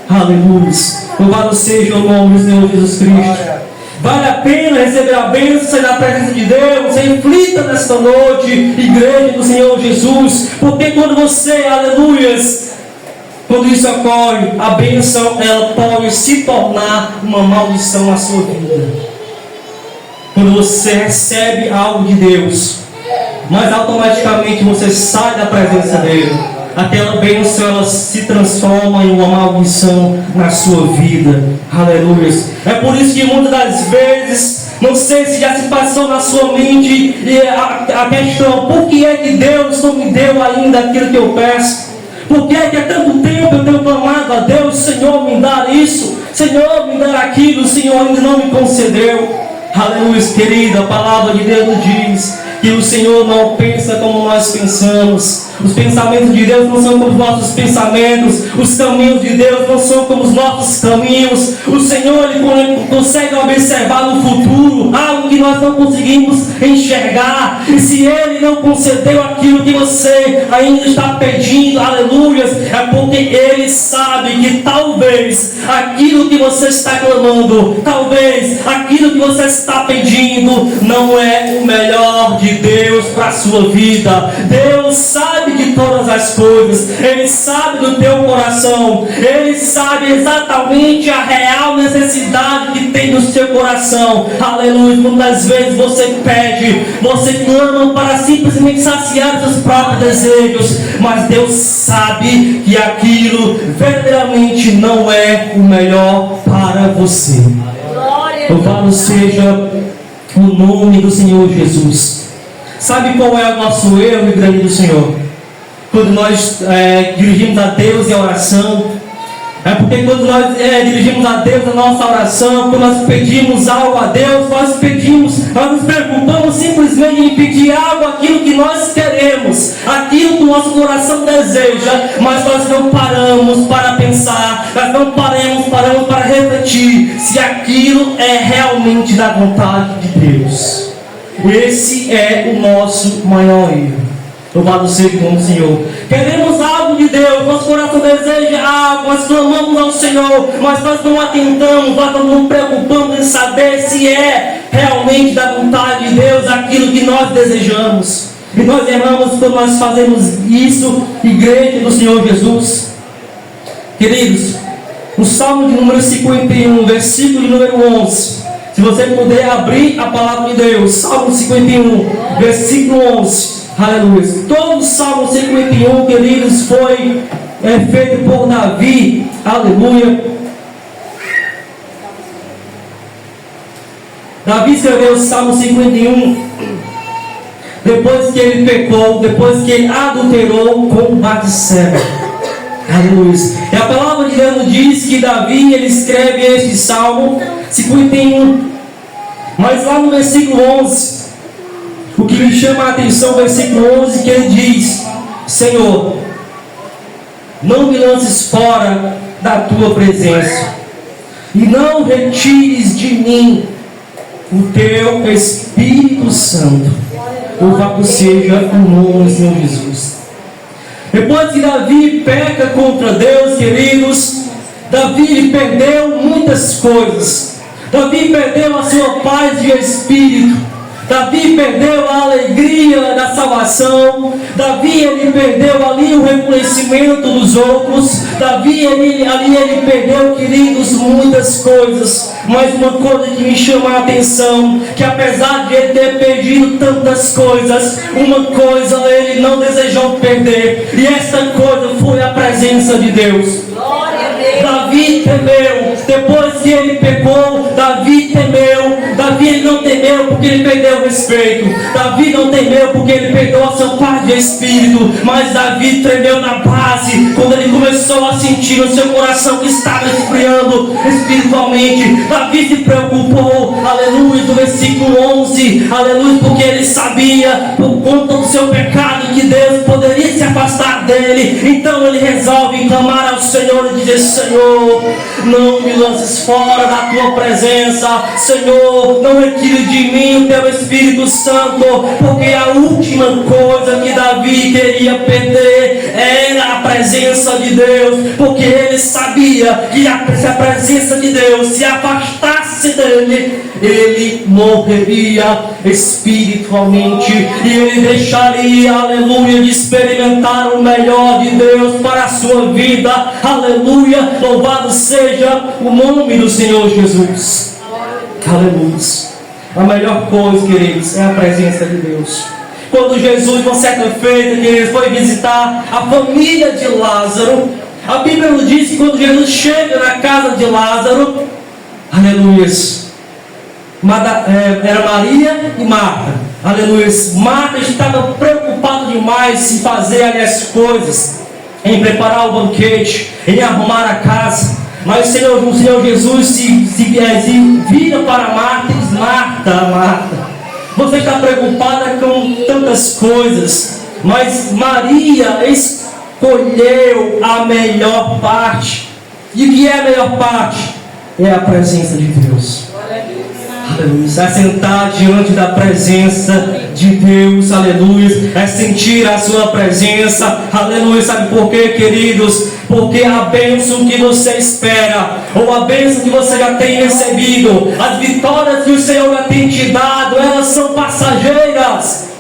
Aleluia. Louvado seja o nome do Senhor Jesus Cristo. Vale a pena receber a bênção na presença de Deus. Reflita nesta noite, igreja do Senhor Jesus. Porque quando você, aleluias, quando isso ocorre, a bênção ela pode se tornar uma maldição na sua vida. Quando você recebe algo de Deus, mas automaticamente você sai da presença dele, aquela bênção ela se transforma em uma maldição na sua vida. Aleluia. É por isso que muitas das vezes, não sei se já se passou na sua mente a questão: por que é que Deus não me deu ainda aquilo que eu peço? Por que é que há tanto tempo eu tenho clamado a Deus: Senhor, me dá isso, Senhor, me dá aquilo, o Senhor ainda não me concedeu? Aleluia, querida, a palavra de Deus nos diz que o Senhor não pensa como nós pensamos. Os pensamentos de Deus não são como os nossos pensamentos. Os caminhos de Deus não são como os nossos caminhos. O Senhor, Ele consegue observar no futuro algo que nós não conseguimos enxergar. E se Ele não concedeu aquilo que você ainda está pedindo, aleluia, é porque Ele sabe que talvez aquilo que você está clamando, talvez aquilo que você está pedindo não é o melhor de Deus para a sua vida. Deus sabe de todas as coisas. Ele sabe do teu coração. Ele sabe exatamente a real necessidade que tem no seu coração. Aleluia. Muitas vezes você pede, você clama para simplesmente saciar seus próprios desejos, mas Deus sabe que aquilo verdadeiramente não é o melhor para você. Louvado seja o nome do Senhor Jesus. Sabe qual é o nosso erro, igreja do Senhor? Quando nós dirigimos a Deus em oração, é porque quando nós dirigimos a Deus a nossa oração, quando nós pedimos algo a Deus, nós nos preocupamos simplesmente em pedir algo, aquilo que nós queremos, aquilo que o nosso coração deseja, mas nós não paramos para pensar, nós não paramos para refletir se aquilo é realmente da vontade de Deus. Esse é o nosso maior erro. Louvado seja o nome do Senhor. Queremos algo de Deus, nosso coração deseja algo, nós clamamos ao Senhor, mas nós não atentamos, nós não nos preocupamos em saber se é realmente da vontade de Deus aquilo que nós desejamos. E nós erramos quando nós fazemos isso, igreja do Senhor Jesus. Queridos, no Salmo de número 51, versículo de número 11. Se você puder abrir a palavra de Deus, Salmo 51, versículo 11. Aleluia. Todo o Salmo 51, queridos, foi feito por Davi. Aleluia. Davi escreveu o Salmo 51 depois que ele pecou, depois que ele adulterou com Batseba. Aleluia. E a palavra de Deus diz que Davi ele escreve este Salmo 51. Mas lá no versículo 11, o que me chama a atenção, versículo 11, que ele diz: Senhor, não me lances fora da tua presença, e não retires de mim o teu Espírito Santo. Louvado seja o nome do Senhor Jesus. Depois que Davi peca contra Deus, queridos, Davi perdeu muitas coisas. Davi perdeu a sua paz de espírito. Davi perdeu a alegria da salvação. Davi ele perdeu ali o reconhecimento dos outros. Davi ali ele perdeu, queridos, muitas coisas. Mas uma coisa que me chama a atenção, que apesar de ele ter perdido tantas coisas, uma coisa ele não desejou perder, e essa coisa foi a presença de Deus. Davi temeu, depois que ele pecou, Davi temeu. Davi ele não temeu porque ele perdeu o respeito. Davi não temeu porque ele perdoou seu pai de espírito. Mas Davi tremeu na base quando ele começou a sentir no seu coração que estava esfriando espiritualmente. Davi se preocupou, aleluia, do versículo 11, aleluia, porque ele sabia, por conta do seu pecado, que Deus poderia se afastar dele. Então ele resolve clamar ao Senhor e dizer: Senhor, não me lances fora da tua presença. Senhor, não retire de mim o teu Espírito Santo, porque a última coisa que Davi queria perder era a presença de Deus, porque ele sabia que se a presença de Deus se afastasse dele, ele morreria espiritualmente e ele deixaria, aleluia, de experimentar o melhor de Deus para a sua vida. Aleluia, louvado seja o nome do Senhor Jesus. Aleluia. A melhor coisa, queridos, é a presença de Deus. Quando Jesus, uma certa feita, queridos, foi visitar a família de Lázaro, a Bíblia nos diz que quando Jesus chega na casa de Lázaro, aleluia, era Maria e Marta, aleluia. Marta estava preocupada demais em fazer ali as coisas, em preparar o banquete, em arrumar a casa. Mas o Senhor Jesus se vira para Marta e diz: Marta, você está preocupada com tantas coisas, mas Maria escolheu a melhor parte. E o que é a melhor parte? É a presença de Deus. Aleluia. É sentar diante da presença de Deus, aleluia. É sentir a sua presença, aleluia. Sabe por quê, queridos? Porque a bênção que você espera, ou a bênção que você já tem recebido, as vitórias que o Senhor já tem te dado, elas são passageiras.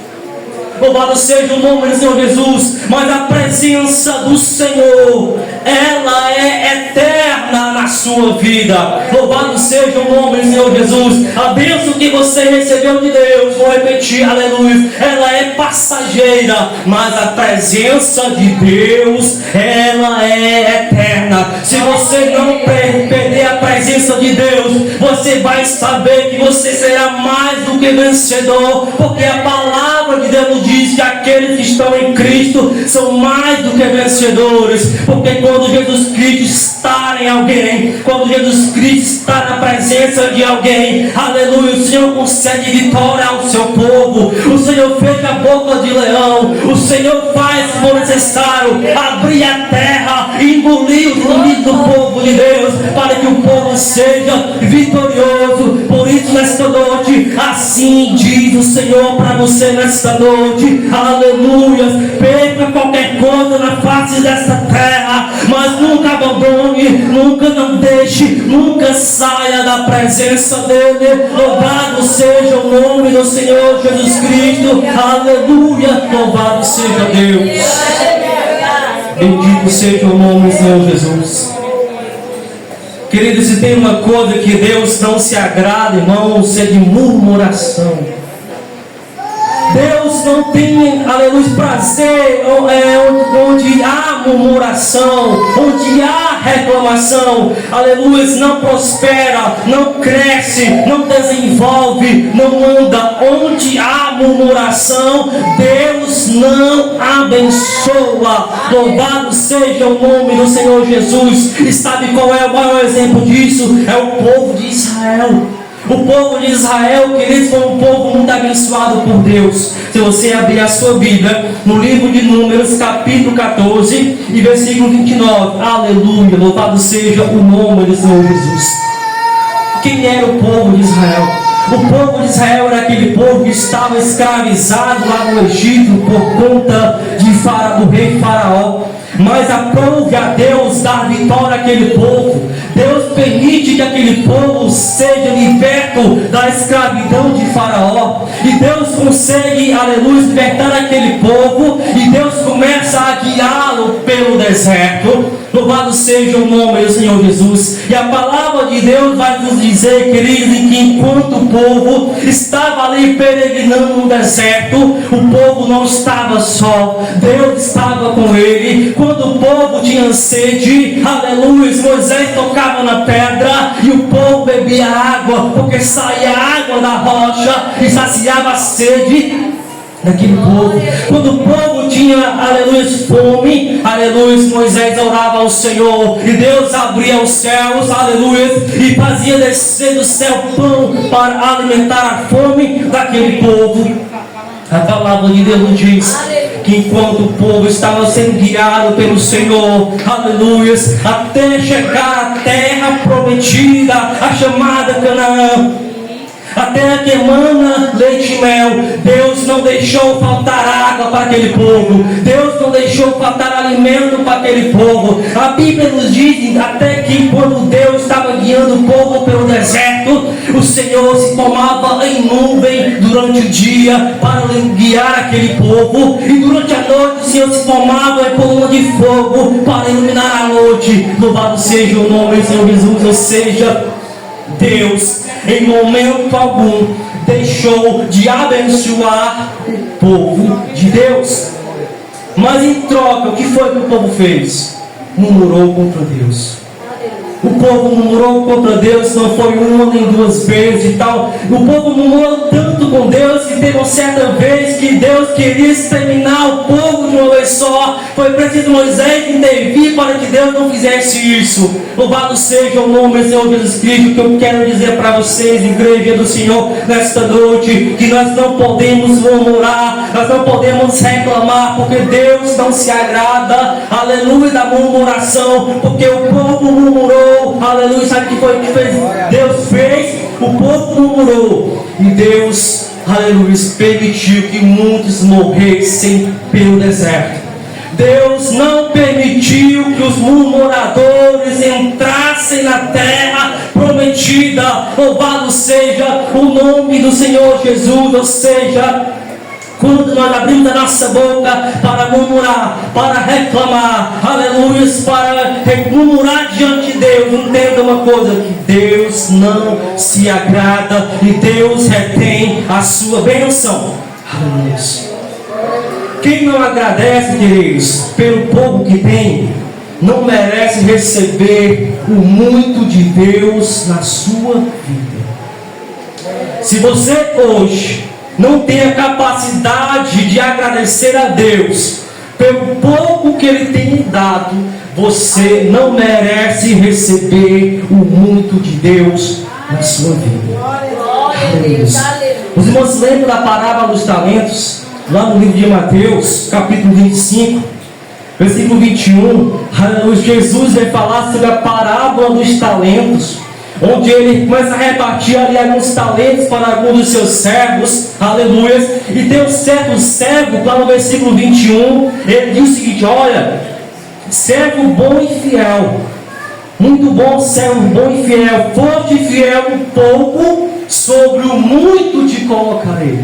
Louvado seja o nome do Senhor Jesus. Mas a presença do Senhor, ela é eterna na sua vida. Louvado seja o nome do Senhor Jesus. A bênção que você recebeu de Deus, vou repetir, aleluia, ela é passageira, mas a presença de Deus, ela é eterna. Se você não perder a presença de Deus, você vai saber que você será mais do que vencedor, porque a palavra de Deus diz que aqueles que estão em Cristo são mais do que vencedores. Porque quando Jesus Cristo está em alguém, quando Jesus Cristo está na presença de alguém, aleluia, o Senhor concede vitória ao seu povo. O Senhor fecha a boca de leão. O Senhor faz, se for necessário, abrir a terra e engolir os limites do povo de Deus, para que o povo seja vitorioso. Por isso, nesta noite, assim diz o Senhor para você nesta noite, aleluia. Perca qualquer coisa na face desta terra, mas nunca abandone, nunca não deixe, nunca saia da presença dele. Louvado seja o nome do Senhor Jesus Cristo, aleluia. Louvado seja Deus, bendito seja o nome do Senhor Jesus. Querido, se tem uma coisa que Deus não se agrada, irmãos, é de murmuração. Deus não tem, aleluia, prazer onde há murmuração, onde há reclamação, aleluia, não prospera, não cresce, não desenvolve, não anda. Onde há murmuração, Deus não abençoa. Louvado seja o nome do Senhor Jesus. E sabe qual é o maior exemplo disso? É o povo de Israel. O povo de Israel, queridos, foi um povo muito abençoado por Deus. Se você abrir a sua Bíblia, no livro de Números, capítulo 14 e versículo 29, aleluia, louvado seja o nome do Senhor Jesus. Quem era o povo de Israel? O povo de Israel era aquele povo que estava escravizado lá no Egito por conta do rei Faraó. Mas aprove a Deus dar vitória àquele povo. Deus permite que aquele povo seja liberto da escravidão de Faraó. E Deus consegue, aleluia, libertar aquele povo. E Deus começa a guiá-lo pelo deserto. Louvado seja o nome do Senhor Jesus. E a palavra de Deus vai nos dizer, queridos, que enquanto o povo estava ali peregrinando no deserto, o povo não estava só, Deus estava com ele. Quando o povo tinha sede, aleluia, Moisés tocava na pedra e o povo bebia água, porque saía água da rocha e saciava a sede daquele povo. Quando o povo tinha, aleluia, fome, aleluia, Moisés orava ao Senhor e Deus abria os céus, aleluia, e fazia descer do céu pão para alimentar a fome daquele povo. A palavra de Deus nos diz que enquanto o povo estava sendo guiado pelo Senhor, aleluia, até chegar à terra prometida, a chamada Canaã, a terra que emana leite e mel, Deus não deixou faltar água para aquele povo, Deus não deixou faltar alimento para aquele povo. A Bíblia nos diz até que quando Deus estava guiando o povo pelo deserto, o Senhor se tomava em nuvem durante o dia para guiar aquele povo, e durante a noite o Senhor se tomava em coluna de fogo para iluminar a noite. Louvado seja o nome do Senhor Jesus. Ou seja, Deus em momento algum deixou de abençoar o povo de Deus, mas em troca, o que foi que o povo fez? Murmurou contra Deus. O povo murmurou contra Deus, não foi uma nem duas vezes e tal. O povo murmurou tanto com Deus que teve uma certa vez que Deus queria exterminar o povo de uma vez só. Foi preciso Moisés intervir para que Deus não fizesse isso. Louvado seja o nome do Senhor Jesus Cristo. Que eu quero dizer para vocês, igreja do Senhor, nesta noite, que nós não podemos murmurar, nós não podemos reclamar, porque Deus não se agrada, aleluia, da murmuração, porque o povo murmurou. Aleluia, sabe o que foi que fez? Deus fez, o povo murmurou, e Deus, aleluia, permitiu que muitos morressem pelo deserto. Deus não permitiu que os murmuradores entrassem na terra prometida. Louvado seja o nome do Senhor Jesus. Ou seja, quando nós abrimos a nossa boca para murmurar, para reclamar, aleluia, para murmurar diante de Deus, entenda uma coisa, que Deus não se agrada e Deus retém a sua bênção. Aleluia. Quem não agradece, queridos, pelo pouco que tem, não merece receber o muito de Deus na sua vida. Se você hoje não tem a capacidade de agradecer a Deus pelo pouco que Ele tem lhe dado, você não merece receber o muito de Deus na sua vida. Os irmãos se lembram da parábola dos talentos, lá no livro de Mateus, capítulo 25, versículo 21, Jesus vai falar sobre a parábola dos talentos, onde ele começa a repartir ali alguns talentos para alguns dos seus servos, aleluia, e tem um certo servo, lá no versículo 21, ele diz o seguinte: olha, servo bom e fiel, muito bom servo bom e fiel, foste fiel um pouco, sobre o muito te colocarei.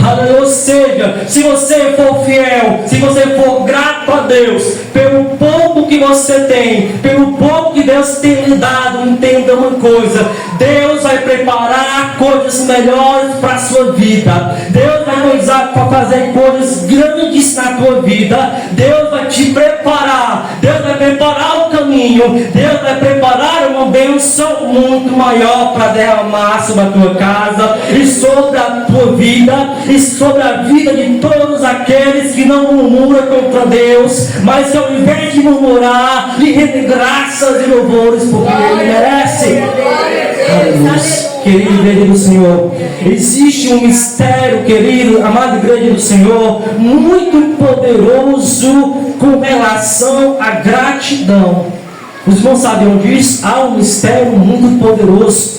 Aleluia. Ou seja, se você for fiel, se você for grato a Deus pelo pouco que você tem, pelo pouco que Deus tem lhe dado, entenda uma coisa: Deus vai preparar coisas melhores para a sua vida. Deus vai usar para fazer coisas grandes na tua vida. Deus vai te preparar. Deus vai preparar o caminho. Deus vai preparar uma bênção muito maior para derramar sobre a tua casa e sobre a tua vida e sobre a vida de todos aqueles que não murmuram contra Deus, mas que ao invés de murmurar, lhe rendem graças e louvores, porque Ele merece. Aleluia. Querido igreja do Senhor, existe um mistério, querido, amada igreja do Senhor, muito poderoso com relação à gratidão. Os irmãos sabiam disso? Há um mistério muito poderoso.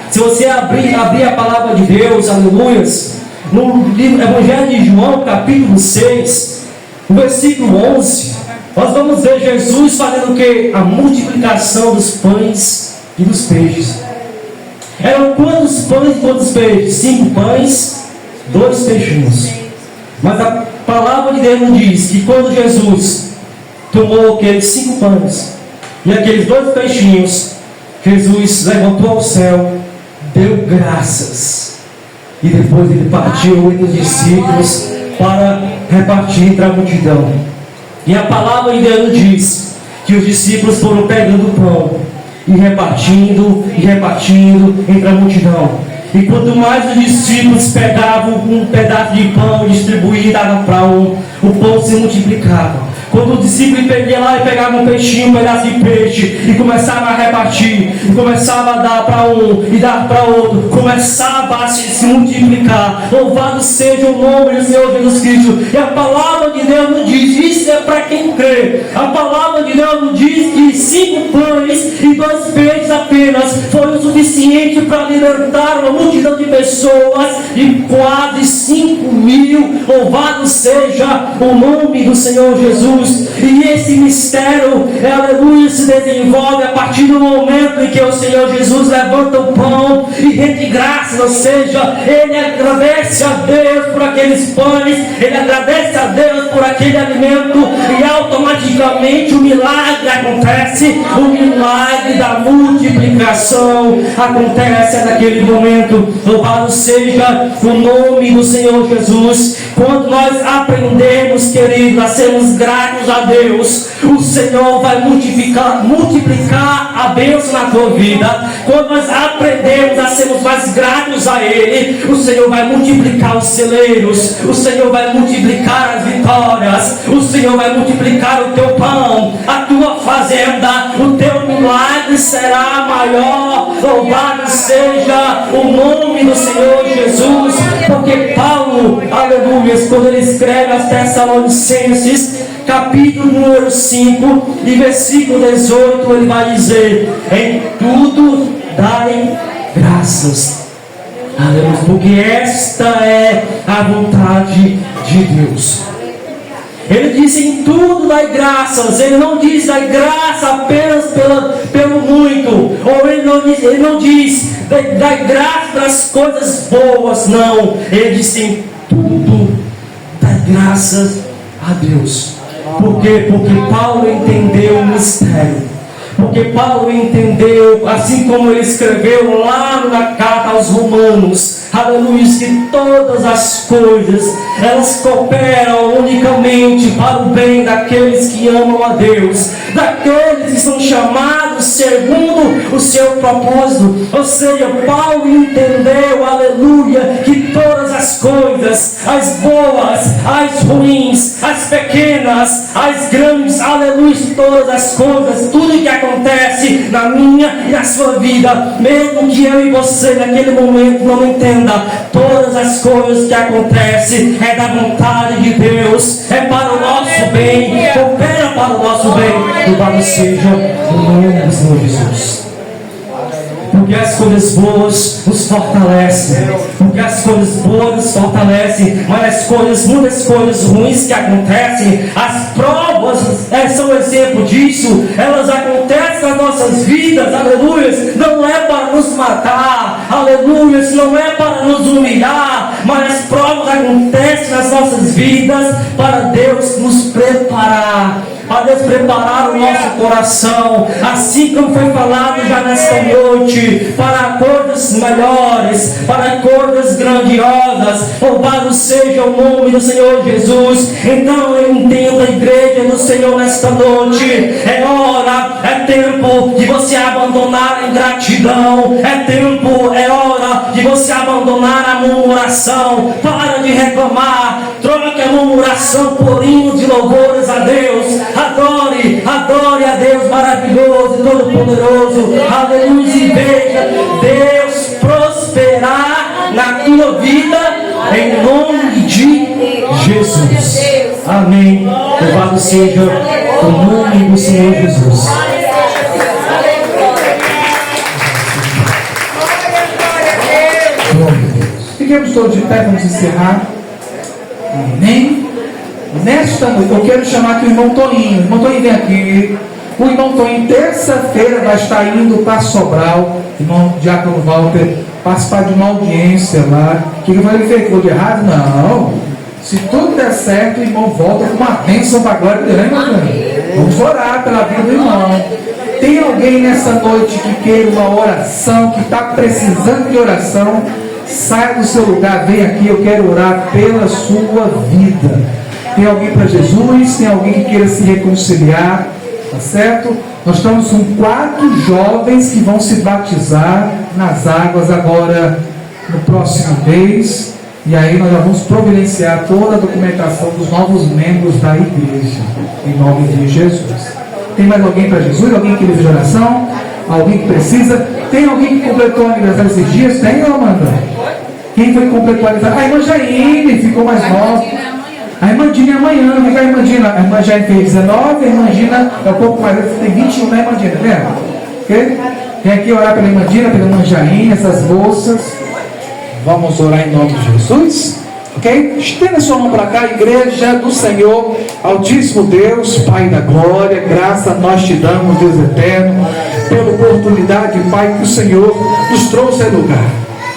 Se você abrir a palavra de Deus, aleluias, no livro Evangelho de João, capítulo 6, no versículo 11, nós vamos ver Jesus fazendo o que? A multiplicação dos pães e dos peixes. Eram quantos pães e quantos peixes? 5 pães, 2 peixinhos. Mas a palavra de Deus diz que quando Jesus tomou aqueles 5 pães e aqueles 2 peixinhos, Jesus levantou ao céu, deu graças e depois ele partiu entre os discípulos para repartir entre a multidão. E a palavra de Deus diz que os discípulos foram pegando o pão e repartindo entre a multidão. E quanto mais os discípulos pegavam um pedaço de pão e distribuíam, davam para um, o pão se multiplicava. Quando o discípulo ia lá e pegava um peixinho, um pedaço de peixe, e começava a repartir, e começava a dar para um e dar para outro, começava a se multiplicar. Louvado seja o nome do Senhor Jesus Cristo. E a palavra de Deus nos diz, isso é para quem crê. A palavra de Deus nos diz que 5 pães e 2 peixes apenas foi o suficiente para alimentar uma multidão de pessoas e quase 5.000. Louvado seja o nome do Senhor Jesus. E esse mistério, aleluia, se desenvolve a partir do momento em que o Senhor Jesus levanta o pão e rende graças, ou seja, ele agradece a Deus por aqueles pães, ele agradece a Deus por aquele alimento, e automaticamente o milagre acontece, o milagre da multiplicação acontece naquele momento. Louvado seja o nome do Senhor Jesus. Quando nós aprendemos, queridos, a sermos gratos a Deus, o Senhor vai multiplicar a bênção na tua vida. Quando nós aprendemos a sermos mais gratos a Ele, o Senhor vai multiplicar os celeiros, o Senhor vai multiplicar as vitórias, o Senhor vai multiplicar o teu pão, a tua fazenda, o teu milagre será maior. Louvado seja o nome do Senhor Jesus, porque Paulo, aleluia, quando ele escreve aos Tessalonicenses, capítulo número 5 e versículo 18, ele vai dizer: em tudo dai graças, aleluia, porque esta é a vontade de Deus. Ele diz: em tudo dai graças. Ele não diz dai graça apenas pelo muito, ou ele não diz dai graça pelas coisas boas, não. Ele diz: em tudo dai graças a Deus. Por quê? Porque Paulo entendeu o mistério. Porque Paulo entendeu, assim como ele escreveu lá na carta aos Romanos, aleluia, que todas as coisas, elas cooperam unicamente para o bem daqueles que amam a Deus, daqueles que são chamados segundo o seu propósito. Ou seja, Paulo entendeu, aleluia, que todas as coisas, as boas, as ruins, as pequenas, as grandes, aleluia, todas as coisas, tudo que acontece na minha e na sua vida, mesmo que eu e você naquele momento não entenda, todas as coisas que acontecem é da vontade de Deus, é para o nosso bem, coopera para o nosso bem. Louvado seja o nome do Senhor Jesus. Porque as coisas boas nos fortalecem, porque as coisas boas nos fortalecem, mas muitas coisas ruins que acontecem, as provas são exemplo disso, elas acontecem nas nossas vidas, aleluia, não é para nos matar, aleluia, não é para nos humilhar, mas as provas acontecem nas nossas vidas para Deus nos preparar, para Deus preparar o nosso coração, assim como foi falado já nesta noite, para coisas melhores, para coisas grandiosas. Louvado seja o nome do Senhor Jesus. Então eu entendo a igreja do Senhor nesta noite. É hora, é tempo de você abandonar a ingratidão, é hora de você abandonar a murmuração. Para de reclamar, troque a murmuração por hinos de louvores a Deus. Adore a Deus maravilhoso e todo-poderoso, aleluia, e veja Deus prosperar na tua vida, em nome de Jesus. Amém. Louvado seja o nome do Senhor Jesus. Fiquemos todos de pé, vamos encerrar. Amém. Nesta noite, eu quero chamar aqui o irmão Toninho. O irmão Toninho vem aqui. O irmão Toninho, terça-feira, vai estar indo para Sobral. Irmão Diácono Walter, participar de uma audiência lá. O que ele fez? Ficou de errado? Não. Se tudo der certo, o irmão volta com uma bênção para a glória de Deus. Vamos orar pela vida do irmão. Tem alguém nessa noite que queira uma oração, que está precisando de oração? Sai do seu lugar, vem aqui, eu quero orar pela sua vida. Tem alguém para Jesus? Tem alguém que queira se reconciliar? Tá certo? Nós estamos com 4 jovens que vão se batizar nas águas agora no próximo mês. E aí nós já vamos providenciar toda a documentação dos novos membros da igreja, em nome de Jesus. Tem mais alguém para Jesus? Alguém que precisa de oração? Alguém que precisa? Tem alguém que completou o aniversário esses dias? Tem, Amanda? Quem foi que completou o aniversário? A irmã Jaine ficou mais nova. A irmã Dina é amanhã. Não fica a irmã Dina? A irmã Jaine fez 19, a irmã Dina é um pouco mais velha, tem 21, né, irmã Dina? Lembra? Ok? Vem aqui orar pela irmã Dina, pela irmã Jaine, essas moças. Vamos orar em nome de Jesus, ok? Estenda sua mão para cá, igreja do Senhor, Altíssimo Deus, Pai da glória, graça nós te damos, Deus eterno, pela oportunidade, Pai, que o Senhor nos trouxe a lugar.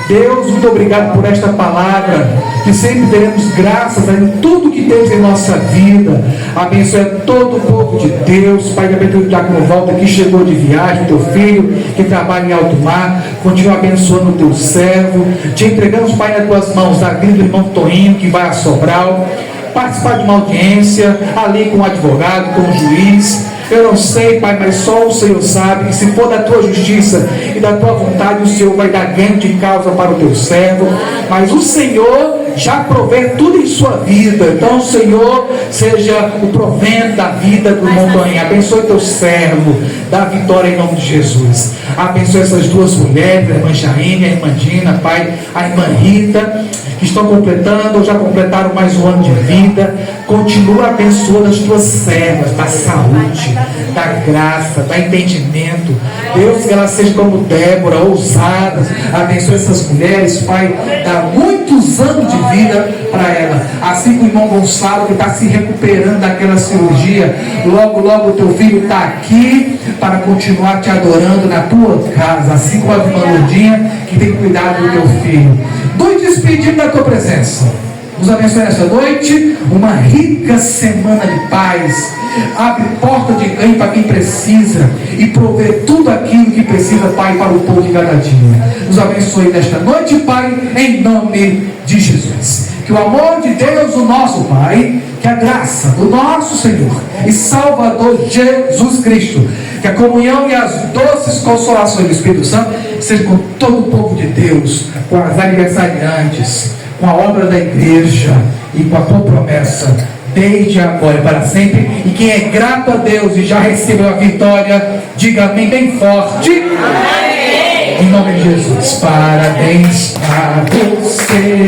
Deus, muito obrigado por esta palavra, que sempre teremos graças em tudo que temos em nossa vida. Abençoe todo o povo de Deus, Pai, de abertura do Diácono Walter, que chegou de viagem, teu filho, que trabalha em alto mar, continua abençoando o teu servo. Te entregamos, Pai, nas tuas mãos, da vida do irmão Toninho, que vai a Sobral, participar de uma audiência, ali com o advogado, com o juiz. Eu não sei, Pai, mas só o Senhor sabe que se for da tua justiça e da tua vontade, o Senhor vai dar ganho de causa para o teu servo. Mas o Senhor já provê tudo em sua vida. Então o Senhor seja o provento da vida do irmão Toninho. Abençoe teu servo, dá vitória em nome de Jesus. Abençoe essas duas mulheres, a irmã Jaine, a irmã Dina, Pai, a irmã Rita, que estão completando ou já completaram mais um ano de vida. Continua abençoando as tuas servas, da saúde, da graça, da entendimento. Deus, que elas sejam como Débora, ousadas. Abençoe essas mulheres, Pai, dá muitos anos de vida para ela. Assim como o irmão Gonçalo, que está se recuperando daquela cirurgia, logo, logo o teu filho está aqui para continuar te adorando na tua casa. Assim como a irmã Lourdinha, que tem cuidado do teu filho. Nos despedindo da tua presença. Nos abençoe nessa noite, uma rica semana de paz. Abre porta de ganho para quem precisa e provê tudo aquilo que precisa, Pai, para o povo de cada dia. Nos abençoe nesta noite, Pai, em nome de Jesus. Que o amor de Deus, o nosso Pai, que a graça do nosso Senhor e Salvador Jesus Cristo, que a comunhão e as doces consolações do Espírito Santo sejam com todo o povo de Deus, com as aniversariantes, com a obra da igreja e com a tua promessa, desde agora e para sempre. E quem é grato a Deus e já recebeu a vitória, diga amém bem forte. Amém. Em nome de Jesus. Parabéns para você,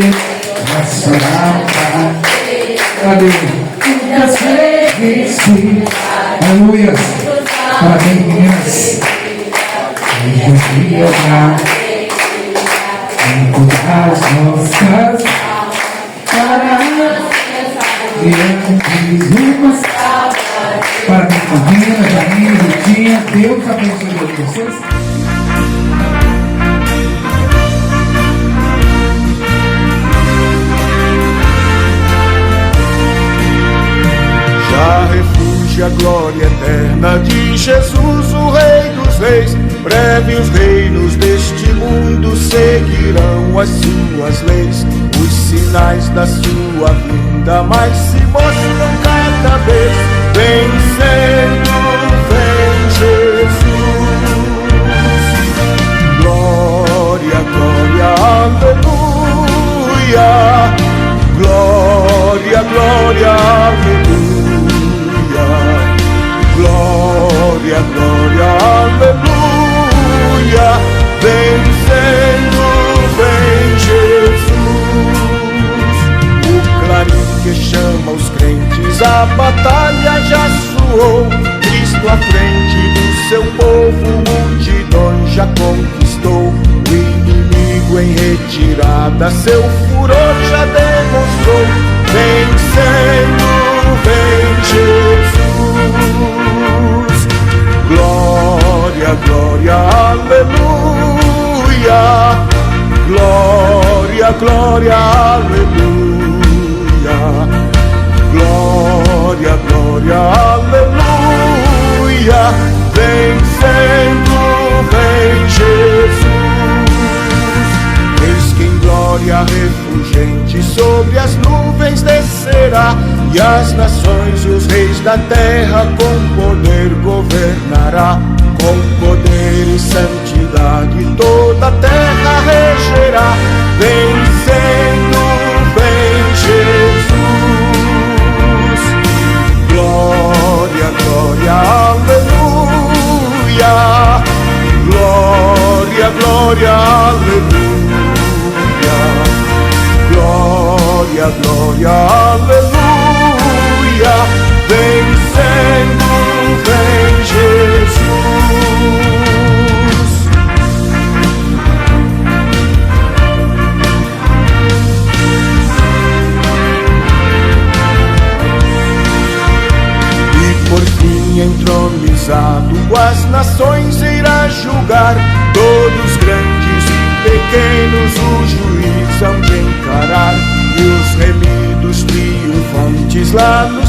nacional. Aleluia. Parabéns, meninas. As nossas parabéns, Camila, Janine, Rutinha. Deus abençoe vocês. Já refúgio a glória eterna de Jesus, o Rei dos Reis. Breve os reinos deste mundo seguirão as suas leis. Os sinais da sua vinda mais se mostram cada vez. Vencendo, vem Jesus. Glória, glória, aleluia. Glória, glória, aleluia. Glória, glória, aleluia. Vencendo, vem Jesus. O clarim que chama os crentes, a batalha já soou. Cristo à frente do seu povo, multidões já conquistou. O inimigo em retirada, seu furor já demonstrou. Vencendo, vem Jesus. Glória, glória, aleluia. Glória, glória, aleluia. Glória, glória, aleluia. vencendo vem Jesus. Eis que em glória refulgente sobre as nuvens descerá, e as nações e os reis da terra com poder governará. Com poder e santidade toda a terra regerá, vencendo vem Jesus. Glória, glória, aleluia. Glória, glória, aleluia. Glória, glória, aleluia. Vencendo vem Jesus. E por fim entronizado as nações irá julgar, todos grandes e pequenos o juiz hão de encarar, e os remidos triunfantes lá no